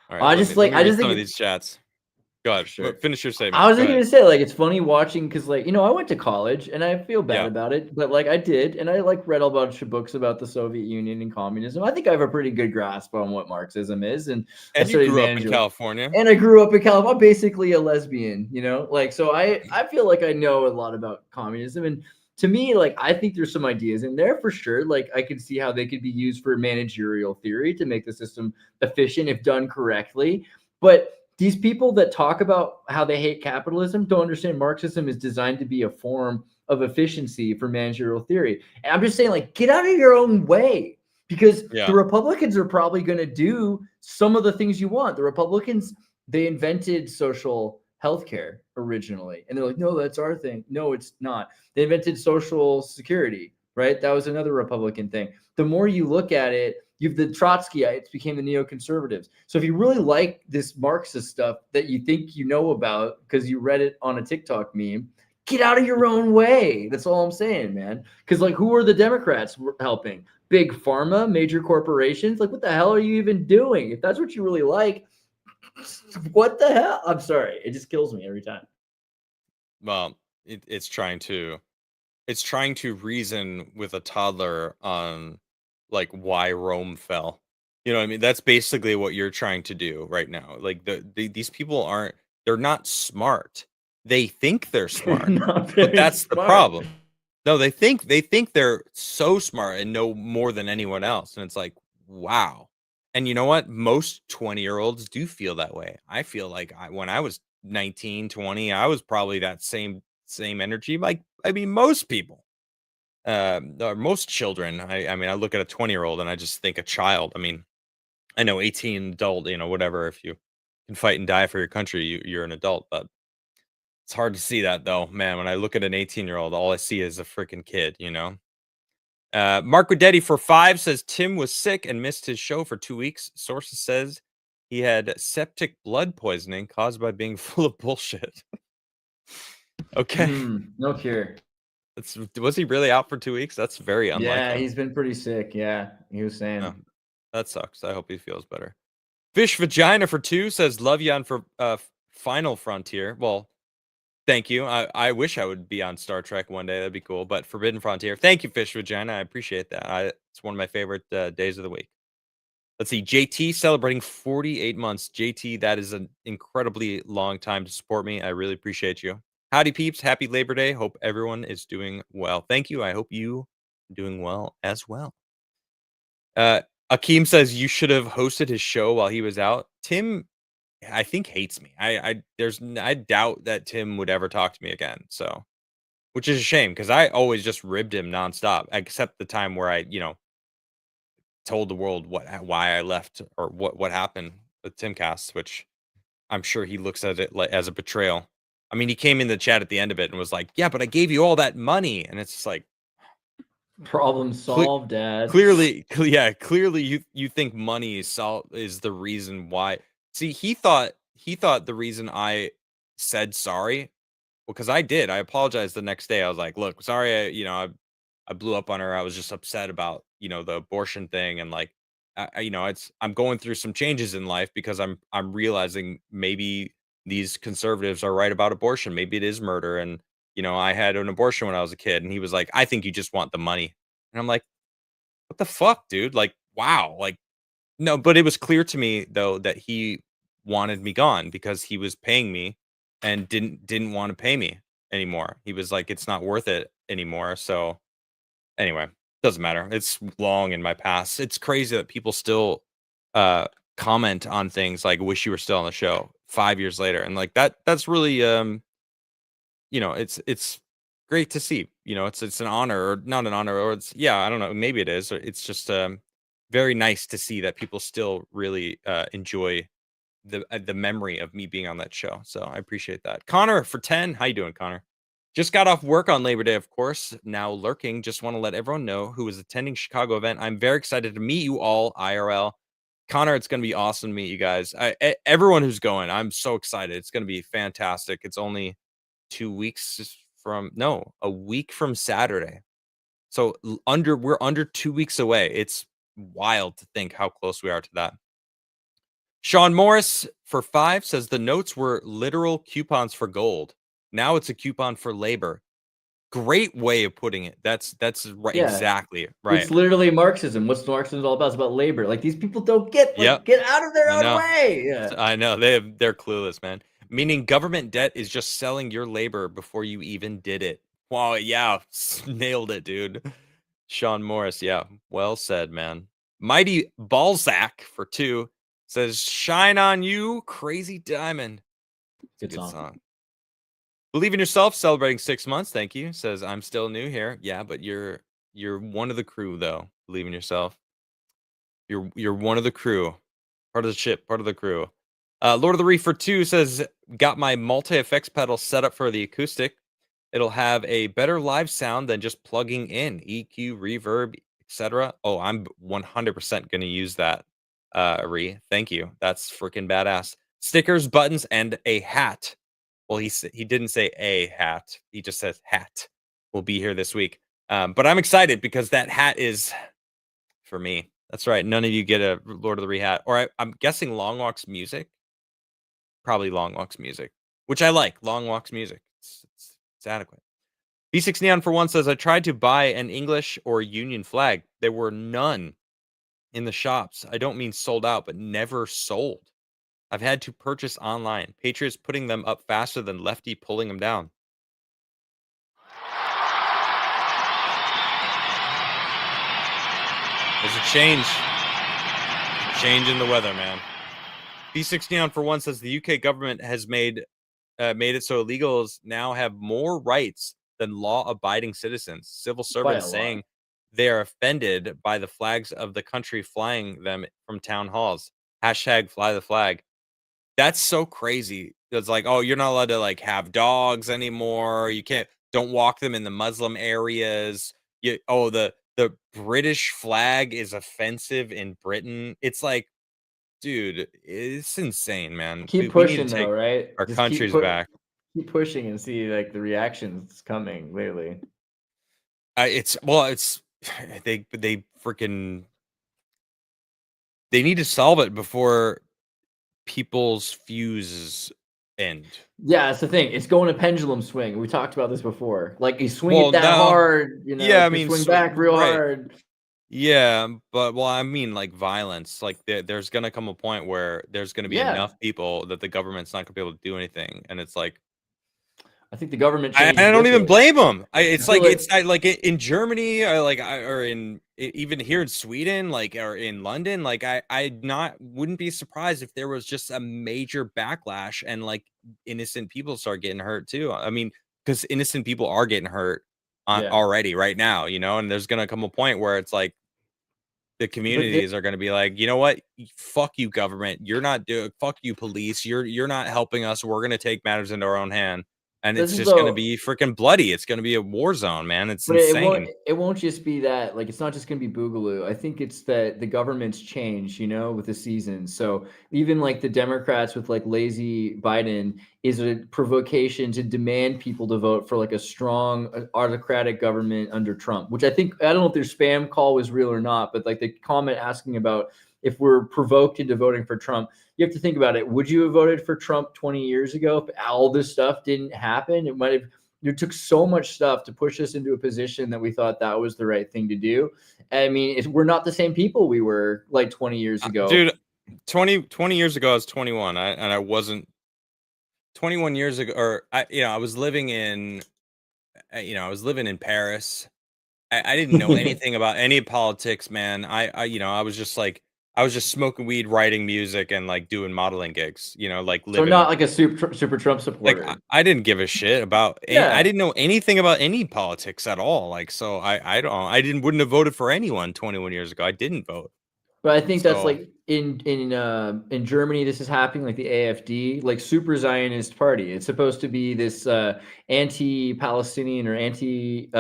All right, I just think some of these chats. Go ahead. Sure. Finish your statement. I was going to say, like, it's funny watching because, like, you know, I went to college and I feel bad about it, but like I did, and I like read a bunch of books about the Soviet Union and communism. I think I have a pretty good grasp on what Marxism is, and you grew up in California. And I grew up in California. I'm basically a lesbian, you know, like, so I feel like I know a lot about communism, and to me, like, I think there's some ideas in there for sure. Like, I could see how they could be used for managerial theory to make the system efficient if done correctly, but these people that talk about how they hate capitalism don't understand Marxism is designed to be a form of efficiency for managerial theory. And I'm just saying, like, get out of your own way, because the Republicans are probably going to do some of the things you want. The Republicans, they invented social healthcare originally. And they're like, no, that's our thing. No, it's not. They invented social security, right? That was another Republican thing. The more you look at it, you've the Trotskyites became the neoconservatives. So if you really like this Marxist stuff that you think you know about because you read it on a TikTok meme, get out of your own way. That's all I'm saying, man. Because, like, who are the Democrats helping? Big pharma, major corporations? Like, what the hell are you even doing? If that's what you really like, what the hell? I'm sorry. It just kills me every time. Well, it's trying to reason with a toddler on, like, why Rome fell. You know what I mean? That's basically what you're trying to do right now. Like, these people they're not smart. They think they're smart, but that's the problem. No, they think they're so smart and know more than anyone else. And it's like, wow. And you know what? Most 20-year-olds do feel that way. I feel like when I was 19, 20, I was probably that same energy. Like, I mean, most people. Or most children. I mean, I look at a 20-year-old and I just think a child. I mean, I know 18 adult, you know, whatever. If you can fight and die for your country, you're an adult. But it's hard to see that, though, man. When I look at an 18-year-old, all I see is a freaking kid, you know. Mark Guidetti for 5 says Tim was sick and missed his show for 2 weeks. Sources says he had septic blood poisoning caused by being full of bullshit. Okay. No cure. Was he really out for 2 weeks? That's very unlikely. Yeah, he's been pretty sick. Yeah, he was saying. Oh, that sucks. I hope he feels better. Fish Vagina for 2 says love you on for Final Frontier. Well, Thank you. I wish I would be on Star Trek one day. That'd be cool. But Forbidden Frontier. Thank you, Fish Vagina. I appreciate that. It's one of my favorite days of the week. Let's see. JT celebrating 48 months. JT, that is an incredibly long time to support me. I really appreciate you. Howdy, peeps. Happy Labor Day. Hope everyone is doing well. Thank you. I hope you are doing well as well. Akeem says you should have hosted his show while he was out. Tim, I think, hates me. I doubt that Tim would ever talk to me again. So, which is a shame because I always just ribbed him nonstop, except the time where I, told the world why I left or what happened with Timcast, which I'm sure he looks at it as a betrayal. I mean, he came in the chat at the end of it and was like, "Yeah, but I gave you all that money," and it's just like, Problem solved, Dad. clearly, you think money is the reason why. See, he thought the reason I said sorry, because I did. I apologized the next day. I was like, "Look, sorry, I blew up on her. I was just upset about, the abortion thing, and like, I'm going through some changes in life because I'm realizing maybe these conservatives are right about abortion. Maybe it is murder, and I had an abortion when I was a kid." And he was like, "I think you just want the money." And I'm like, "What the fuck, dude? Like, wow, like." No, but it was clear to me though that he wanted me gone because he was paying me and didn't want to pay me anymore. He was like, "It's not worth it anymore." So anyway, doesn't matter. It's long in my past. It's crazy that people still comment on things like "wish you were still on the show" 5 years later, and like that's really it's great to see. It's an honor, or not an honor, or it's, yeah, I don't know, maybe it is, or it's just very nice to see that people still really enjoy the memory of me being on that show. So I appreciate that. Connor for 10. How you doing, Connor? Just got off work on Labor Day, of course. Now lurking. Just want to let everyone know who is attending Chicago event. I'm very excited to meet you all IRL. Connor, it's going to be awesome to meet you guys. Everyone who's going, I'm so excited. It's going to be fantastic. It's only 2 weeks from, no, a week from Saturday. So we're under 2 weeks away. It's wild to think how close we are to that. Sean Morris for 5 says the notes were literal coupons for gold. Now it's a coupon for labor. Great way of putting it. That's right. Yeah. Exactly right. It's literally Marxism. What's Marxism all about? It's about labor. Like, these people don't get, like, get out of their own way. Yeah. I know they're clueless, man. Meaning government debt is just selling your labor before you even did it. Wow, yeah, nailed it, dude. Sean Morris, yeah, well said, man. Mighty Balzac for 2 says, "Shine on you, crazy diamond." It's a good song. Believe in yourself, celebrating 6 months. Thank you. Says, "I'm still new here." Yeah, but you're one of the crew, though. Believe in yourself. You're one of the crew, part of the ship, part of the crew. Lord of the Reef for 2 says, "Got my multi-effects pedal set up for the acoustic. It'll have a better live sound than just plugging in EQ, reverb, etc." Oh, I'm 100% going to use that, Ree. Thank you. That's freaking badass. Stickers, buttons, and a hat. Well, he didn't say a hat. He just says hat. Will be here this week. But I'm excited because that hat is for me. That's right. None of you get a Lord of the Ree hat. Or I'm guessing Long Walk's music. Probably Long Walk's music, which I like. Long Walk's music. It's adequate. B6 Neon for 1 says, "I tried to buy an English or Union flag. There were none in the shops. I don't mean sold out, but never sold. I've had to purchase online. Patriots putting them up faster than Lefty pulling them down." There's a change in the weather, man. B6 Neon for 1 says the UK government has made it so illegals now have more rights than law-abiding citizens. Civil servants saying they are offended by the flags of the country flying them from town halls. Hashtag fly the flag. That's so crazy. It's like, oh, you're not allowed to like have dogs anymore. You don't walk them in the Muslim areas. The British flag is offensive in Britain. It's like, dude, it's insane, man. Keep pushing, though, right? Our country's back. Keep pushing and see like the reactions coming lately. It's they freaking they need to solve it before people's fuse end. Yeah, that's the thing. It's going a pendulum swing. We talked about this before. Like you swing Well, it that no. hard, you know, Yeah, I it can mean, swing back real right. hard. Yeah, but well, I mean, like violence. Like there's gonna come a point where there's gonna be Yeah. enough people that the government's not gonna be able to do anything, and it's like I think the government I changes don't with even it. blame them. I It's feel like like in Germany, or even here in Sweden, like or in London, like I not wouldn't be surprised if there was just a major backlash and like innocent people start getting hurt too. I mean, because innocent people are getting hurt yeah. already right now, you know, and there's gonna come a point where it's like the But communities are gonna be like, you know what, fuck you, government, you're not doing, fuck you, police, you're not helping us. We're gonna take matters into our own hand. And this it's is just gonna though be freaking bloody. It's gonna be a war zone, man. It's But insane. it won't just be that, like, it's not just gonna be Boogaloo. I think it's that the government's change, you know, with the seasons. So even like the Democrats with like lazy Biden is a provocation to demand people to vote for like a strong autocratic government under Trump, which I don't know if their spam call was real or not, but like the comment asking about if we're provoked into voting for Trump, you have to think about it. Would you have voted for Trump 20 years ago if all this stuff didn't happen? It might have it took so much stuff to push us into a position that we thought that was the right thing to do. I mean, we're not the same people we were like 20 years ago. Dude, 20 years ago, I was 21. I wasn't 21 years ago, or I was living in, I was living in Paris. I didn't know anything about any politics, man. I was just like, I was just smoking weed, writing music, and like doing modeling gigs, like So living. not like a super Trump Like supporter. I didn't give a shit about I Yeah. didn't know anything about any politics at all. Like so wouldn't have voted for anyone 21 years ago. I didn't vote. But I think that's So like in Germany, this is happening, like the AfD, like super Zionist party. It's supposed to be this anti-Palestinian or anti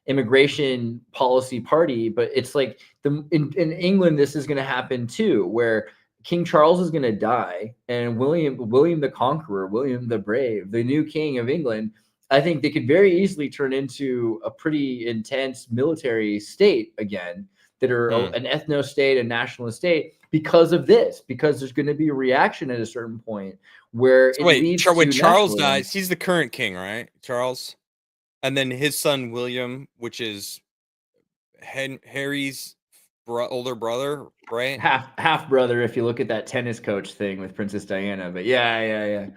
immigration policy party, but it's like in England, this is going to happen too, where King Charles is going to die, and William the Conqueror, William the Brave, the new king of England. I think they could very easily turn into a pretty intense military state again that are an ethno state, a nationalist state, because of this, because there's going to be a reaction at a certain point where so it wait, leads to when Charles nationalism. dies, he's the current king, right? Charles, and then his son William, which is Harry's older brother, right? Half brother, if you look at that tennis coach thing with Princess Diana. But yeah.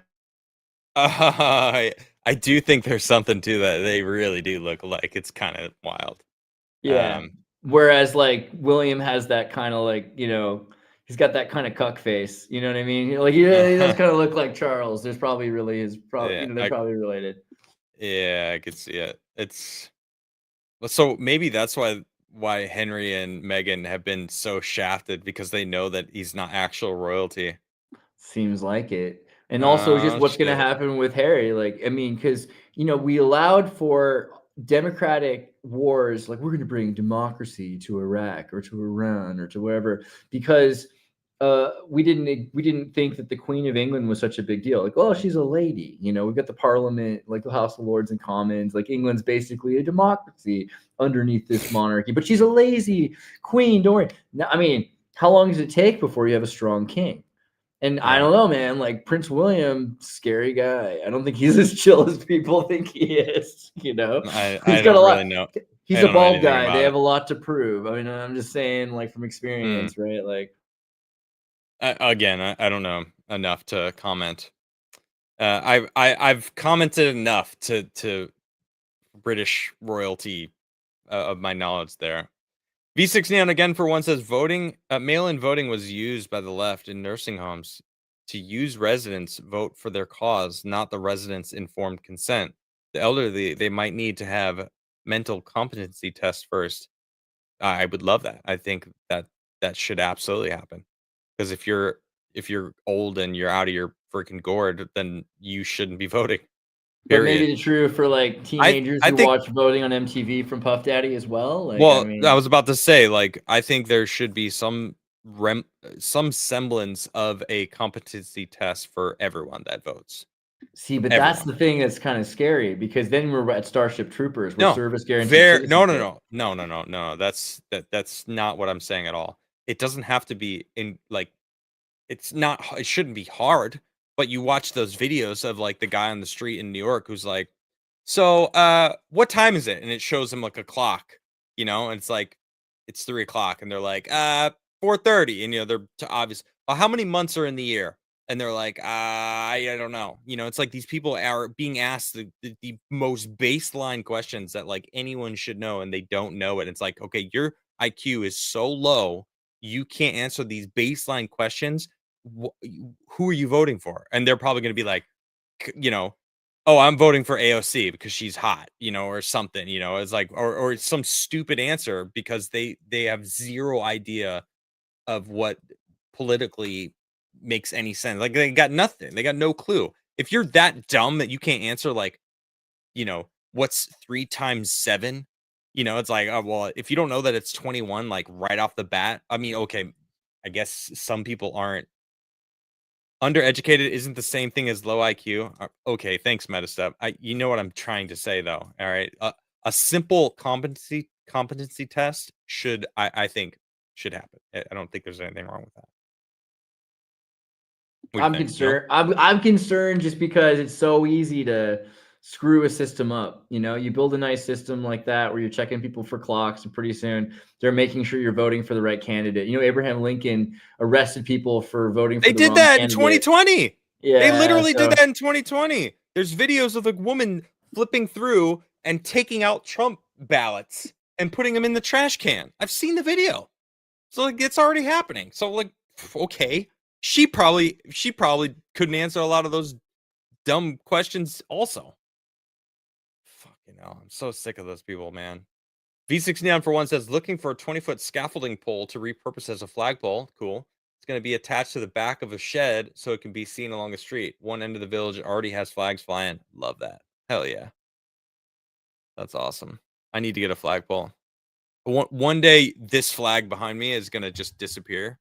I do think there's something to that. They really do look alike. It's kind of wild. Yeah. Whereas like William has that kind of like, he's got that kind of cuck face. You know what I mean? Like he does kind of look like Charles. There's probably really they're probably related. Yeah, I could see it. It's so maybe that's why Henry and Meghan have been so shafted, because they know that he's not actual royalty. Seems like it. And also just what's going to happen with Harry. Like, I mean, because, we allowed for democratic wars, like we're going to bring democracy to Iraq or to Iran or to wherever, because we didn't think that the Queen of England was such a big deal. Like, oh, she's a lady. We've got the Parliament, like the House of Lords and Commons. Like England's basically a democracy underneath this monarchy, but she's a lazy queen. Don't worry. Now, I mean, how long does it take before you have a strong king? And I don't know, man, like Prince William, scary guy. I don't think he's as chill as people think he is, I He's don't got a lot. really know. He's a bald guy. They have a lot to prove. I mean, I'm just saying, like, from experience, right? Like, again, I don't know enough to comment. I've commented enough to British royalty of my knowledge there. V6 Neon again for one says mail-in voting was used by the left in nursing homes to use residents vote for their cause, not the residents' informed consent. The elderly, they might need to have mental competency tests first. I would love that. I think that should absolutely happen. Because if you're old and you're out of your freaking gourd, then you shouldn't be voting. but Period. maybe it's true for like teenagers I who think, watch voting on MTV from Puff Daddy as well. Like, well, I mean, I was about to say, like, I think there should be some semblance of a competency test for everyone that votes. see, but Everyone. that's the thing that's kind of scary, because then we're at Starship Troopers, where service guaranteed. No. That's not what I'm saying at all. It doesn't have to be in like. It shouldn't be hard. but you watch those videos of like the guy on the street in New York who's like, so what time is it? And it shows him like a clock, you know, and it's like it's 3 o'clock, and they're like 4:30, and you know they're obvious. Well, how many months are in the year? And they're like, I don't know. You know, it's like these people are being asked the most baseline questions that like anyone should know, and they don't know it. It's like, okay, your IQ is so low, you can't answer these baseline questions. Who are you voting for? And they're probably going to be like, you know, oh, I'm voting for AOC because she's hot, you know, or something, you know, it's like, or some stupid answer because they have zero idea of what politically makes any sense. Like they got nothing. They got no clue. If you're that dumb that you can't answer, like, you know, what's 3 times 7? You know, it's like, oh, well, if you don't know that it's 21, like right off the bat, I mean, okay, I guess some people aren't. Undereducated isn't the same thing as low IQ. Okay, thanks, Metastep. You know what I'm trying to say, though. All right, a simple competency test should, I think, should happen. I don't think there's anything wrong with that. I'm concerned. I'm concerned just because it's so easy to screw a system up. You know, you build a nice system like that where you're checking people for clocks, and pretty soon they're making sure you're voting for the right candidate. You know, Abraham Lincoln arrested people for voting for They the did wrong that in candidate. 2020. Yeah, They literally so did that in 2020. There's videos of a woman flipping through and taking out Trump ballots and putting them in the trash can. I've seen the video. So like it's already happening. So like okay, she probably couldn't answer a lot of those dumb questions also. Fucking hell, I'm so sick of those people, man. V6 Neon for one says looking for a 20-foot scaffolding pole to repurpose as a flagpole. Cool. It's going to be attached to the back of a shed so it can be seen along the street. One end of the village already has flags flying. Love that. Hell yeah. That's awesome. I need to get a flagpole. One day, this flag behind me is going to just disappear.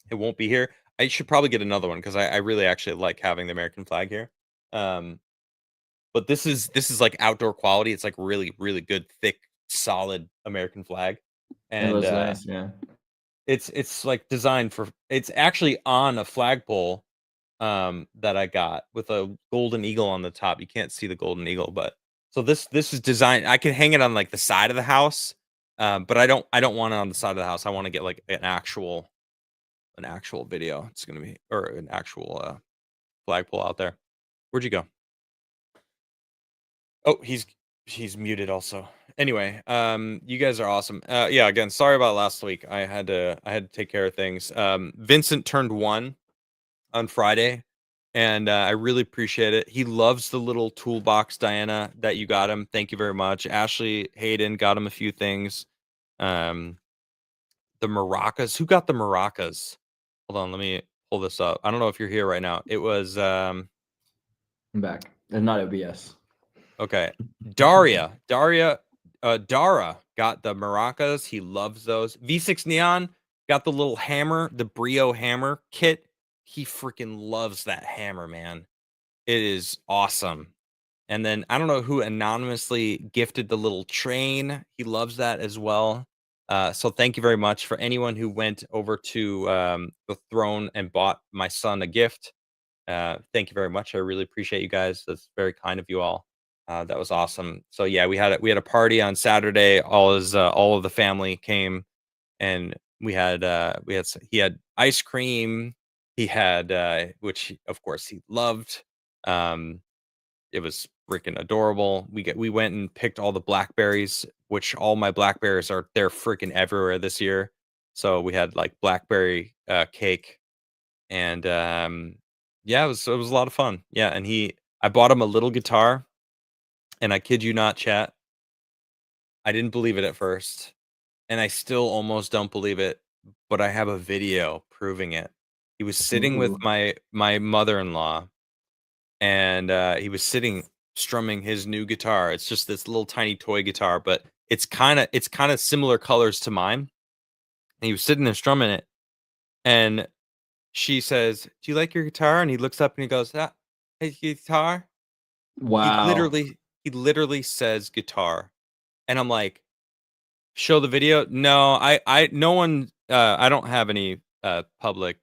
It won't be here. I should probably get another one because I really actually like having the American flag here. But this is like outdoor quality. It's like really, really good, thick, solid American flag. it And was nice, yeah. it's like designed for, it's actually on a flagpole that I got with a golden eagle on the top. You can't see the golden eagle, but so this is designed. I can hang it on like the side of the house, but I don't want it on the side of the house. I want to get like an actual video. It's gonna be, or an actual flagpole out there. Where'd you go? Oh, he's muted also. Anyway, you guys are awesome. Yeah, again, sorry about last week. I had to take care of things. Vincent turned 1 on Friday, and I really appreciate it. He loves the little toolbox, Diana, that you got him. Thank you very much. Ashley Hayden got him a few things. The maracas. Who got the maracas? Hold on, let me pull this up. I don't know if you're here right now. It was I'm back. It's not OBS. okay. Dara got the maracas. He loves those. V6 Neon got the little hammer, the Brio hammer kit. He freaking loves that hammer, man. It is awesome. And then I don't know who anonymously gifted the little train. He loves that as well. So thank you very much for anyone who went over to the throne and bought my son a gift. Thank you very much. I really appreciate you guys. That's very kind of you all. That was awesome. So yeah, we had a party on Saturday. All of the family came, and he had ice cream. He had which of course he loved. It was freaking adorable. We went and picked all the blackberries, which all my blackberries they're freaking everywhere this year. So we had like blackberry cake, and yeah, it was a lot of fun. Yeah, and I bought him a little guitar, and I kid you not, chat, I didn't believe it at first, and I still almost don't believe it, but I have a video proving it. He was sitting with Ooh. my mother-in-law, and he was sitting strumming his new guitar. It's just this little tiny toy guitar, but it's kind of similar colors to mine. And he was sitting there strumming it, and she says, "Do you like your guitar?" And he looks up and he goes, "Ah, hey, guitar." Wow. He literally says guitar, and I'm like, "Show the video." No, no one. I don't have any public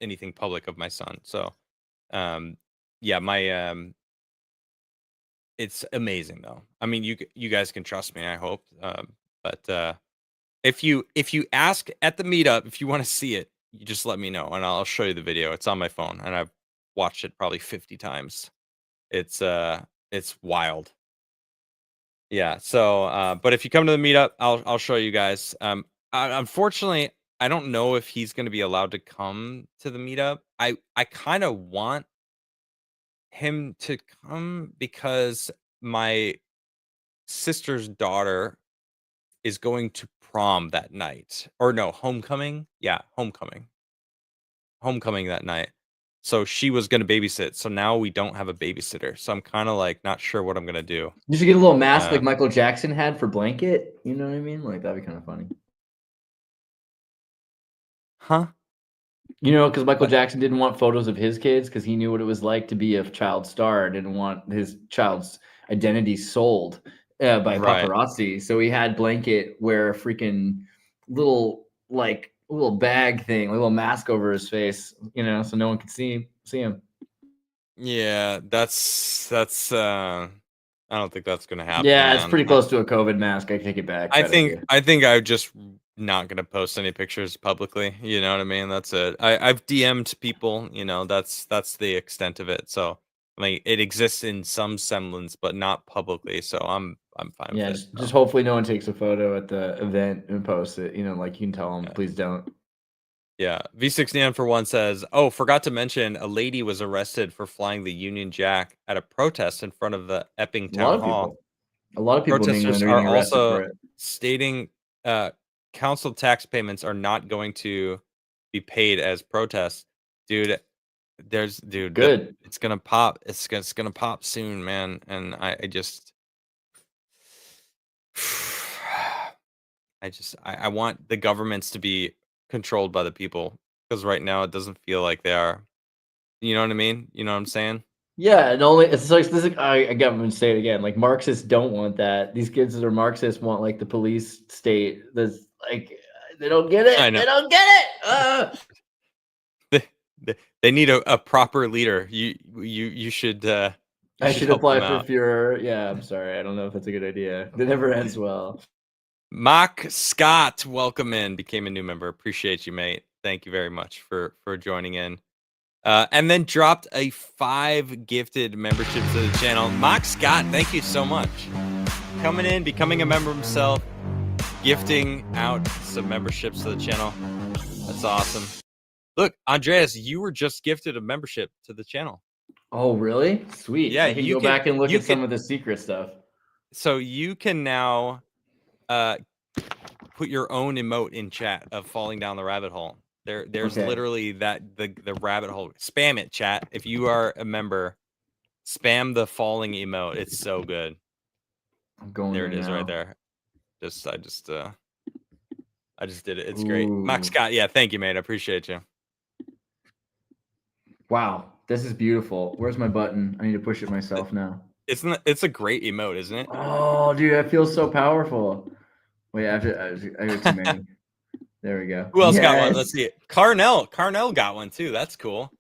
anything public of my son. So, yeah, my it's amazing though. I mean, you guys can trust me, I hope. But if you ask at the meetup if you want to see it, you just let me know and I'll show you the video. It's on my phone and I've watched it probably 50 times. It's wild. Yeah. So, but if you come to the meetup, I'll show you guys. Unfortunately, I don't know if he's going to be allowed to come to the meetup. I kind of want him to come because my sister's daughter is going to prom that night, or no, homecoming. Yeah, homecoming that night. So she was going to babysit. So now we don't have a babysitter. So I'm kind of like not sure what I'm going to do. You should get a little mask like Michael Jackson had for blanket. You know what I mean? Like that'd be kind of funny. Huh? You know, because Michael Jackson didn't want photos of his kids because he knew what it was like to be a child star. Didn't want his child's identity sold by Right. paparazzi. So he had blanket wear a freaking little bag thing, a little mask over his face, you know, so no one could see him. Yeah, that's I don't think that's gonna happen. Yeah, it's man. pretty close to a COVID mask. I take it back. I that think idea. I'm just not gonna post any pictures publicly. You know what I mean? That's it. I've DM'd people. You know, that's the extent of it. So I mean, it exists in some semblance, but not publicly. So I'm fine Yeah, with it. just hopefully no one takes a photo at the event and posts it. You know, like you can tell them, please don't. Yeah, V69 for one says, "Oh, forgot to mention, a lady was arrested for flying the Union Jack at a protest in front of the Epping Town Hall. A lot of people in Protesters England are are getting arrested also for it. stating council tax payments are not going to be paid as protests." Dude, Good. it's gonna pop. It's gonna pop soon, man. And I just I want the governments to be controlled by the people because right now it doesn't feel like they are. You know what I mean? You know what I'm saying? Yeah, and only it's like this. I again, I'm gonna say it again. Like Marxists don't want that. These kids that are Marxists want like the police state. That's like they don't get it. I know. They don't get it. They need a proper leader. You should. I should help apply them for out. Führer. Yeah, I'm sorry. I don't know if that's a good idea. It never ends well. Mock Scott, welcome in. Became a new member. Appreciate you, mate. Thank you very much for joining in. And then dropped a 5 gifted memberships to the channel. Mock Scott, thank you so much. Coming in, becoming a member himself, gifting out some memberships to the channel. That's awesome. Look, Andreas, you were just gifted a membership to the channel. Oh, really? Sweet. Yeah, I can go back and look at some of the secret stuff. So you can now put your own emote in chat of falling down the rabbit hole. There's literally the rabbit hole. Spam it, chat. If you are a member, spam the falling emote. It's so good. I'm going there. It is now. right there. I just did it. It's great. Max Scott, yeah, thank you, mate. I appreciate you. Wow, this is beautiful. Where's my button? I need to push it myself now. It's a great emote, isn't it? Oh, dude, that feels so powerful. Wait, I got too many. There we go. Who else got one? Let's see it. Carnell got one too. That's cool.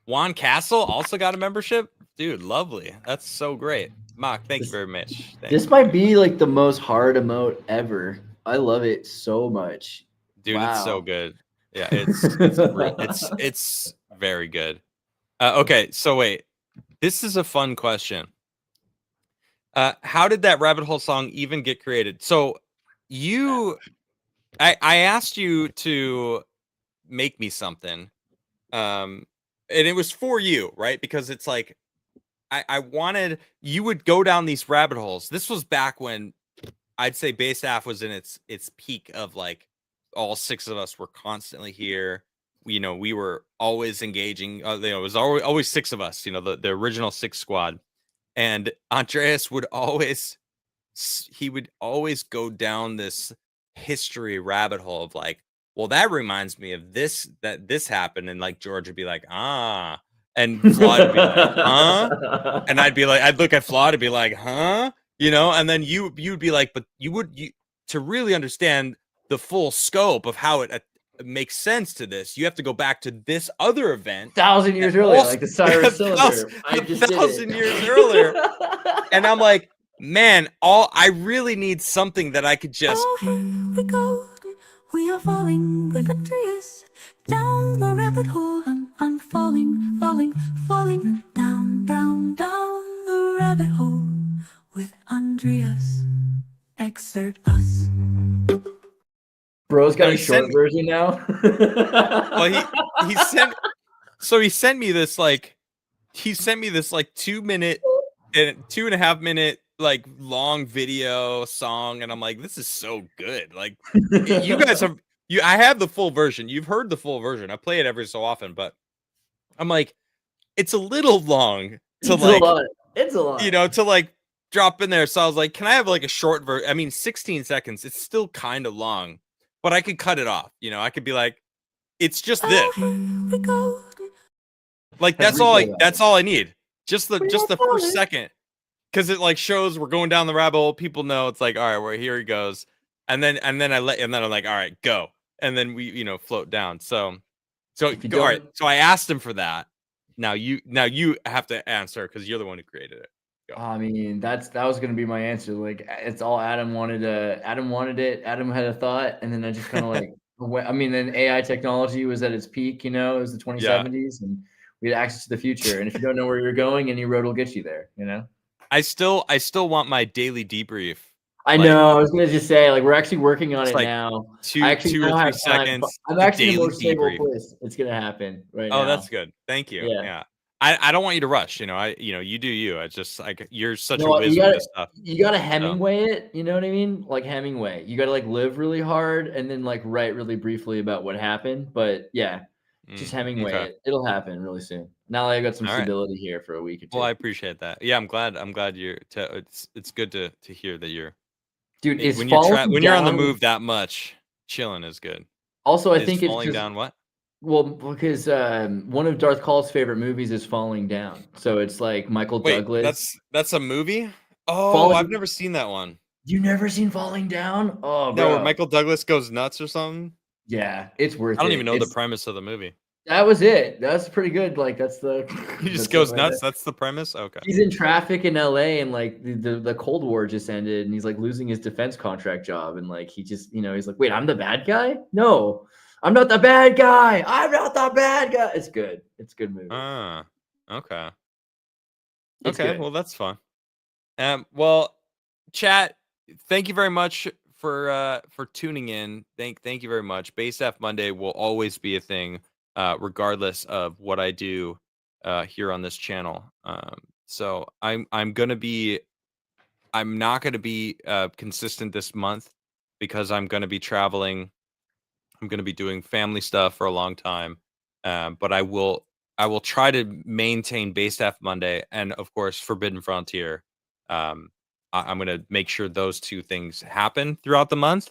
Juan Castle also got a membership. Dude, lovely. That's so great. Mock, thank you very much. This might be like the most hard emote ever. I love it so much. Dude, wow. It's so good. Yeah, it's very good. Okay, so wait. This is a fun question. How did that rabbit hole song even get created? So I asked you to make me something. And it was for you, right? Because it's like I wanted you would go down these rabbit holes. This was back when I'd say Base Staff was in its peak of like all 6 of us were constantly here. You know, we were always engaging. It was always 6 of us, you know, the original 6 squad. And Andreas would always go down this history rabbit hole of like, well, that reminds me of this happened. And like George would be like, ah. And Flaw would be like, huh? And I'd look at Flaw to be like, huh? You know, and then you'd be like, but to really understand the full scope of how it make sense to this. You have to go back to this other event 1,000 years and earlier, also- like the Cyrus a cylinder. I a just did 1,000 it. years earlier. And I'm like, man, I really need something that I could just Oh, here we go. We are falling with Andreas down the rabbit hole. I'm falling, falling, falling down, down, down the rabbit hole with Andreas. Exert us. Bro's got No, a he sent short me- version now. well, he sent me this like 2-minute and 2.5-minute like long video song, and I'm like, this is so good. Like, you guys have I have the full version. You've heard the full version. I play it every so often, but I'm like, it's a little long to It's like, a lot. It's a lot. you know, to like drop in there. So I was like, can I have like a short version? I mean, 16 seconds. It's still kind of long, but I could cut it off. You know, I could be like, it's just this. Oh, here we go. Like Have that's all I need. Just the We just are the first falling. second. Because it like shows we're going down the rabbit hole. People know it's like, all right, well, here he goes. And then I'm like, all right, go. And then we, you know, float down. So If you all right. don't- So I asked him for that. Now you have to answer because you're the one who created it. I mean, that was gonna be my answer. Like, it's all Adam wanted. Adam wanted it. Adam had a thought, and then I just kind of like. I mean, then AI technology was at its peak. You know, it was the 2070s, and we had access to the future. And if you don't know where you're going, any road will get you there. You know. I still want my daily debrief. I Like, know. I was gonna just say, like, we're actually working on It's it like now. two I actually or now three have time. seconds. I'm the actually in a more daily stable debrief. place. It's gonna happen right now. Oh, that's good. Thank you. Yeah. Yeah. I don't want you to rush. You know, you do you. I just like you're such a No, whiz with this stuff. you gotta Hemingway it. You know what I mean? Like Hemingway. You gotta like live really hard and then like write really briefly about what happened. But yeah, just Hemingway okay. it. It'll happen really soon. Now that I got some All right. stability here for a week or two. Well, I appreciate that. Yeah, I'm glad you're. It's good to hear that you're. Dude, is When falling you're on the down- move that much, chilling is good. Also, I Is think it's falling just down what? well because one of Darth Caul's favorite movies is Falling Down. So it's like Michael Wait, Douglas. that's a movie? Oh, Falling- I've never seen that one. You never seen Falling Down? Oh, No, bro. where Michael Douglas goes nuts or something. Yeah, it's worth it. I don't even know the It's- premise of the movie. That was it. That's pretty good. Like that's the. He just that's goes it right nuts. there. That's the premise. Okay. He's in traffic in LA and like the Cold War just ended and he's like losing his defense contract job and like he just he's like, wait, I'm the bad guy? No, I'm not the bad guy. I'm not the bad guy. It's good. It's a good movie. Ah, okay. It's Okay, good. well that's fun. Well, chat, thank you very much for tuning in. Thank you very much. Base F Monday will always be a thing, regardless of what I do here on this channel. So I'm not gonna be consistent this month because I'm gonna be traveling. I'm gonna be doing family stuff for a long time. But I will try to maintain Base Staff Monday and of course Forbidden Frontier. I'm gonna make sure those two things happen throughout the month.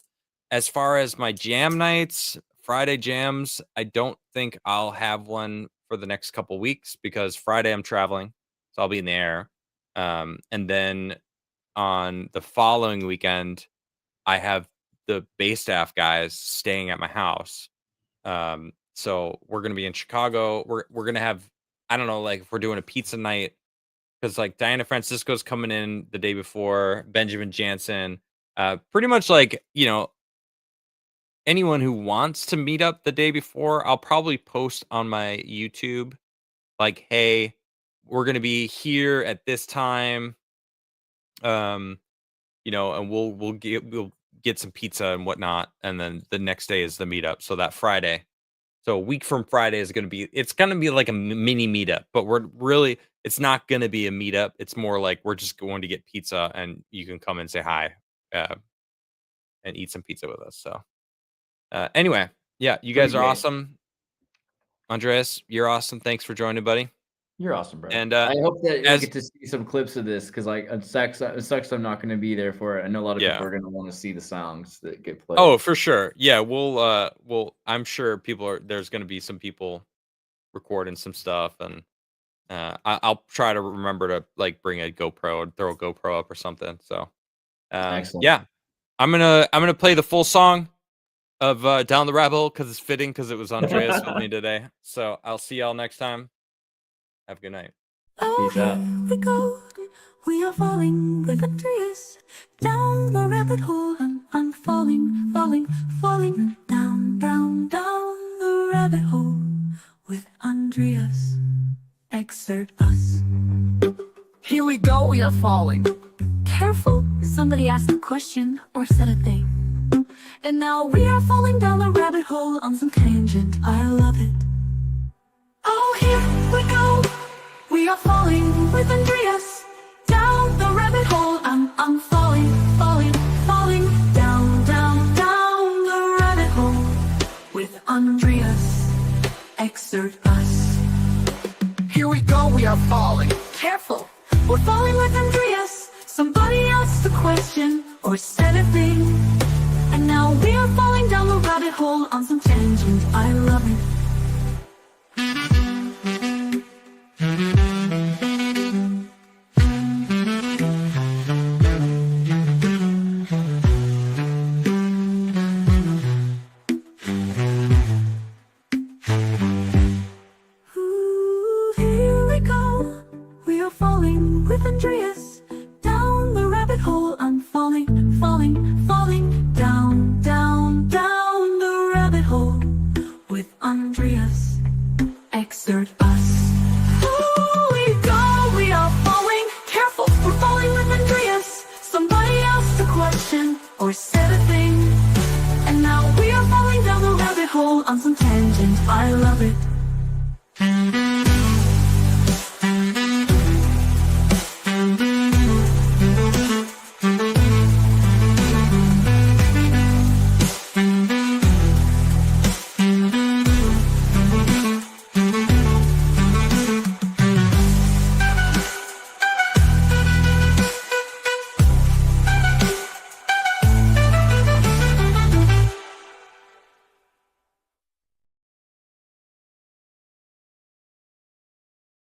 As far as my jam nights, Friday jams, I don't think I'll have one for the next couple weeks because Friday I'm traveling, so I'll be in the air. And then on the following weekend, I have the Base Staff guys staying at my house. So we're gonna be in Chicago. We're gonna have, I don't know, like if we're doing a pizza night, because like Diana Francisco's coming in the day before, Benjamin Jansen, pretty much like anyone who wants to meet up the day before, I'll probably post on my YouTube, like, hey, we're gonna be here at this time, and we'll get some pizza and whatnot, and then the next day is the meetup. So that Friday. So a week from Friday is going to be like a mini meetup, but it's not going to be a meetup. It's more like we're just going to get pizza and you can come and say hi, and eat some pizza with us. So, anyway, yeah, you guys are great. awesome. Andreas, you're awesome. Thanks for joining, buddy. You're awesome, bro. And, I hope that you as- get to see some clips of this because like it sucks I'm not going to be there for it. I know a lot of Yeah. people are going to want to see the songs that get played. Oh, for sure. Yeah, I'm sure there's going to be some people recording some stuff, and I'll try to remember to like bring a GoPro, throw a GoPro up or something. So, Excellent. yeah, I'm gonna play the full song. of Down the Rabbit Hole because it's fitting because it was Andreas with me today. So I'll see y'all next time. Have a good night. Oh, Peace out. here we go. We are falling with Andreas down the rabbit hole. I'm falling, falling, falling down, down, down the rabbit hole with Andreas. Exert us. Here we go, we are falling. Careful, somebody asked a question or said a thing. And now we are falling down the rabbit hole on some tangent. I love it. Oh, here we go. We are falling with Andreas down the rabbit hole. I'm falling, falling, falling down, down, down the rabbit hole with Andreas. Exert us. Here we go, we are falling. Careful, we're falling with Andreas. Somebody asked a question or said a thing. And now we are falling down the rabbit hole on some tangent. I love it. Ooh, here we go. We are falling with Andreas down the rabbit hole. I'm falling, falling, falling down, down, down the rabbit hole with Andreas. Exert us. Ooh, we go. We are falling. Careful, we're falling with Andreas. Somebody asked a question or said a thing. And now we are falling down the rabbit hole on some tangent. I love it.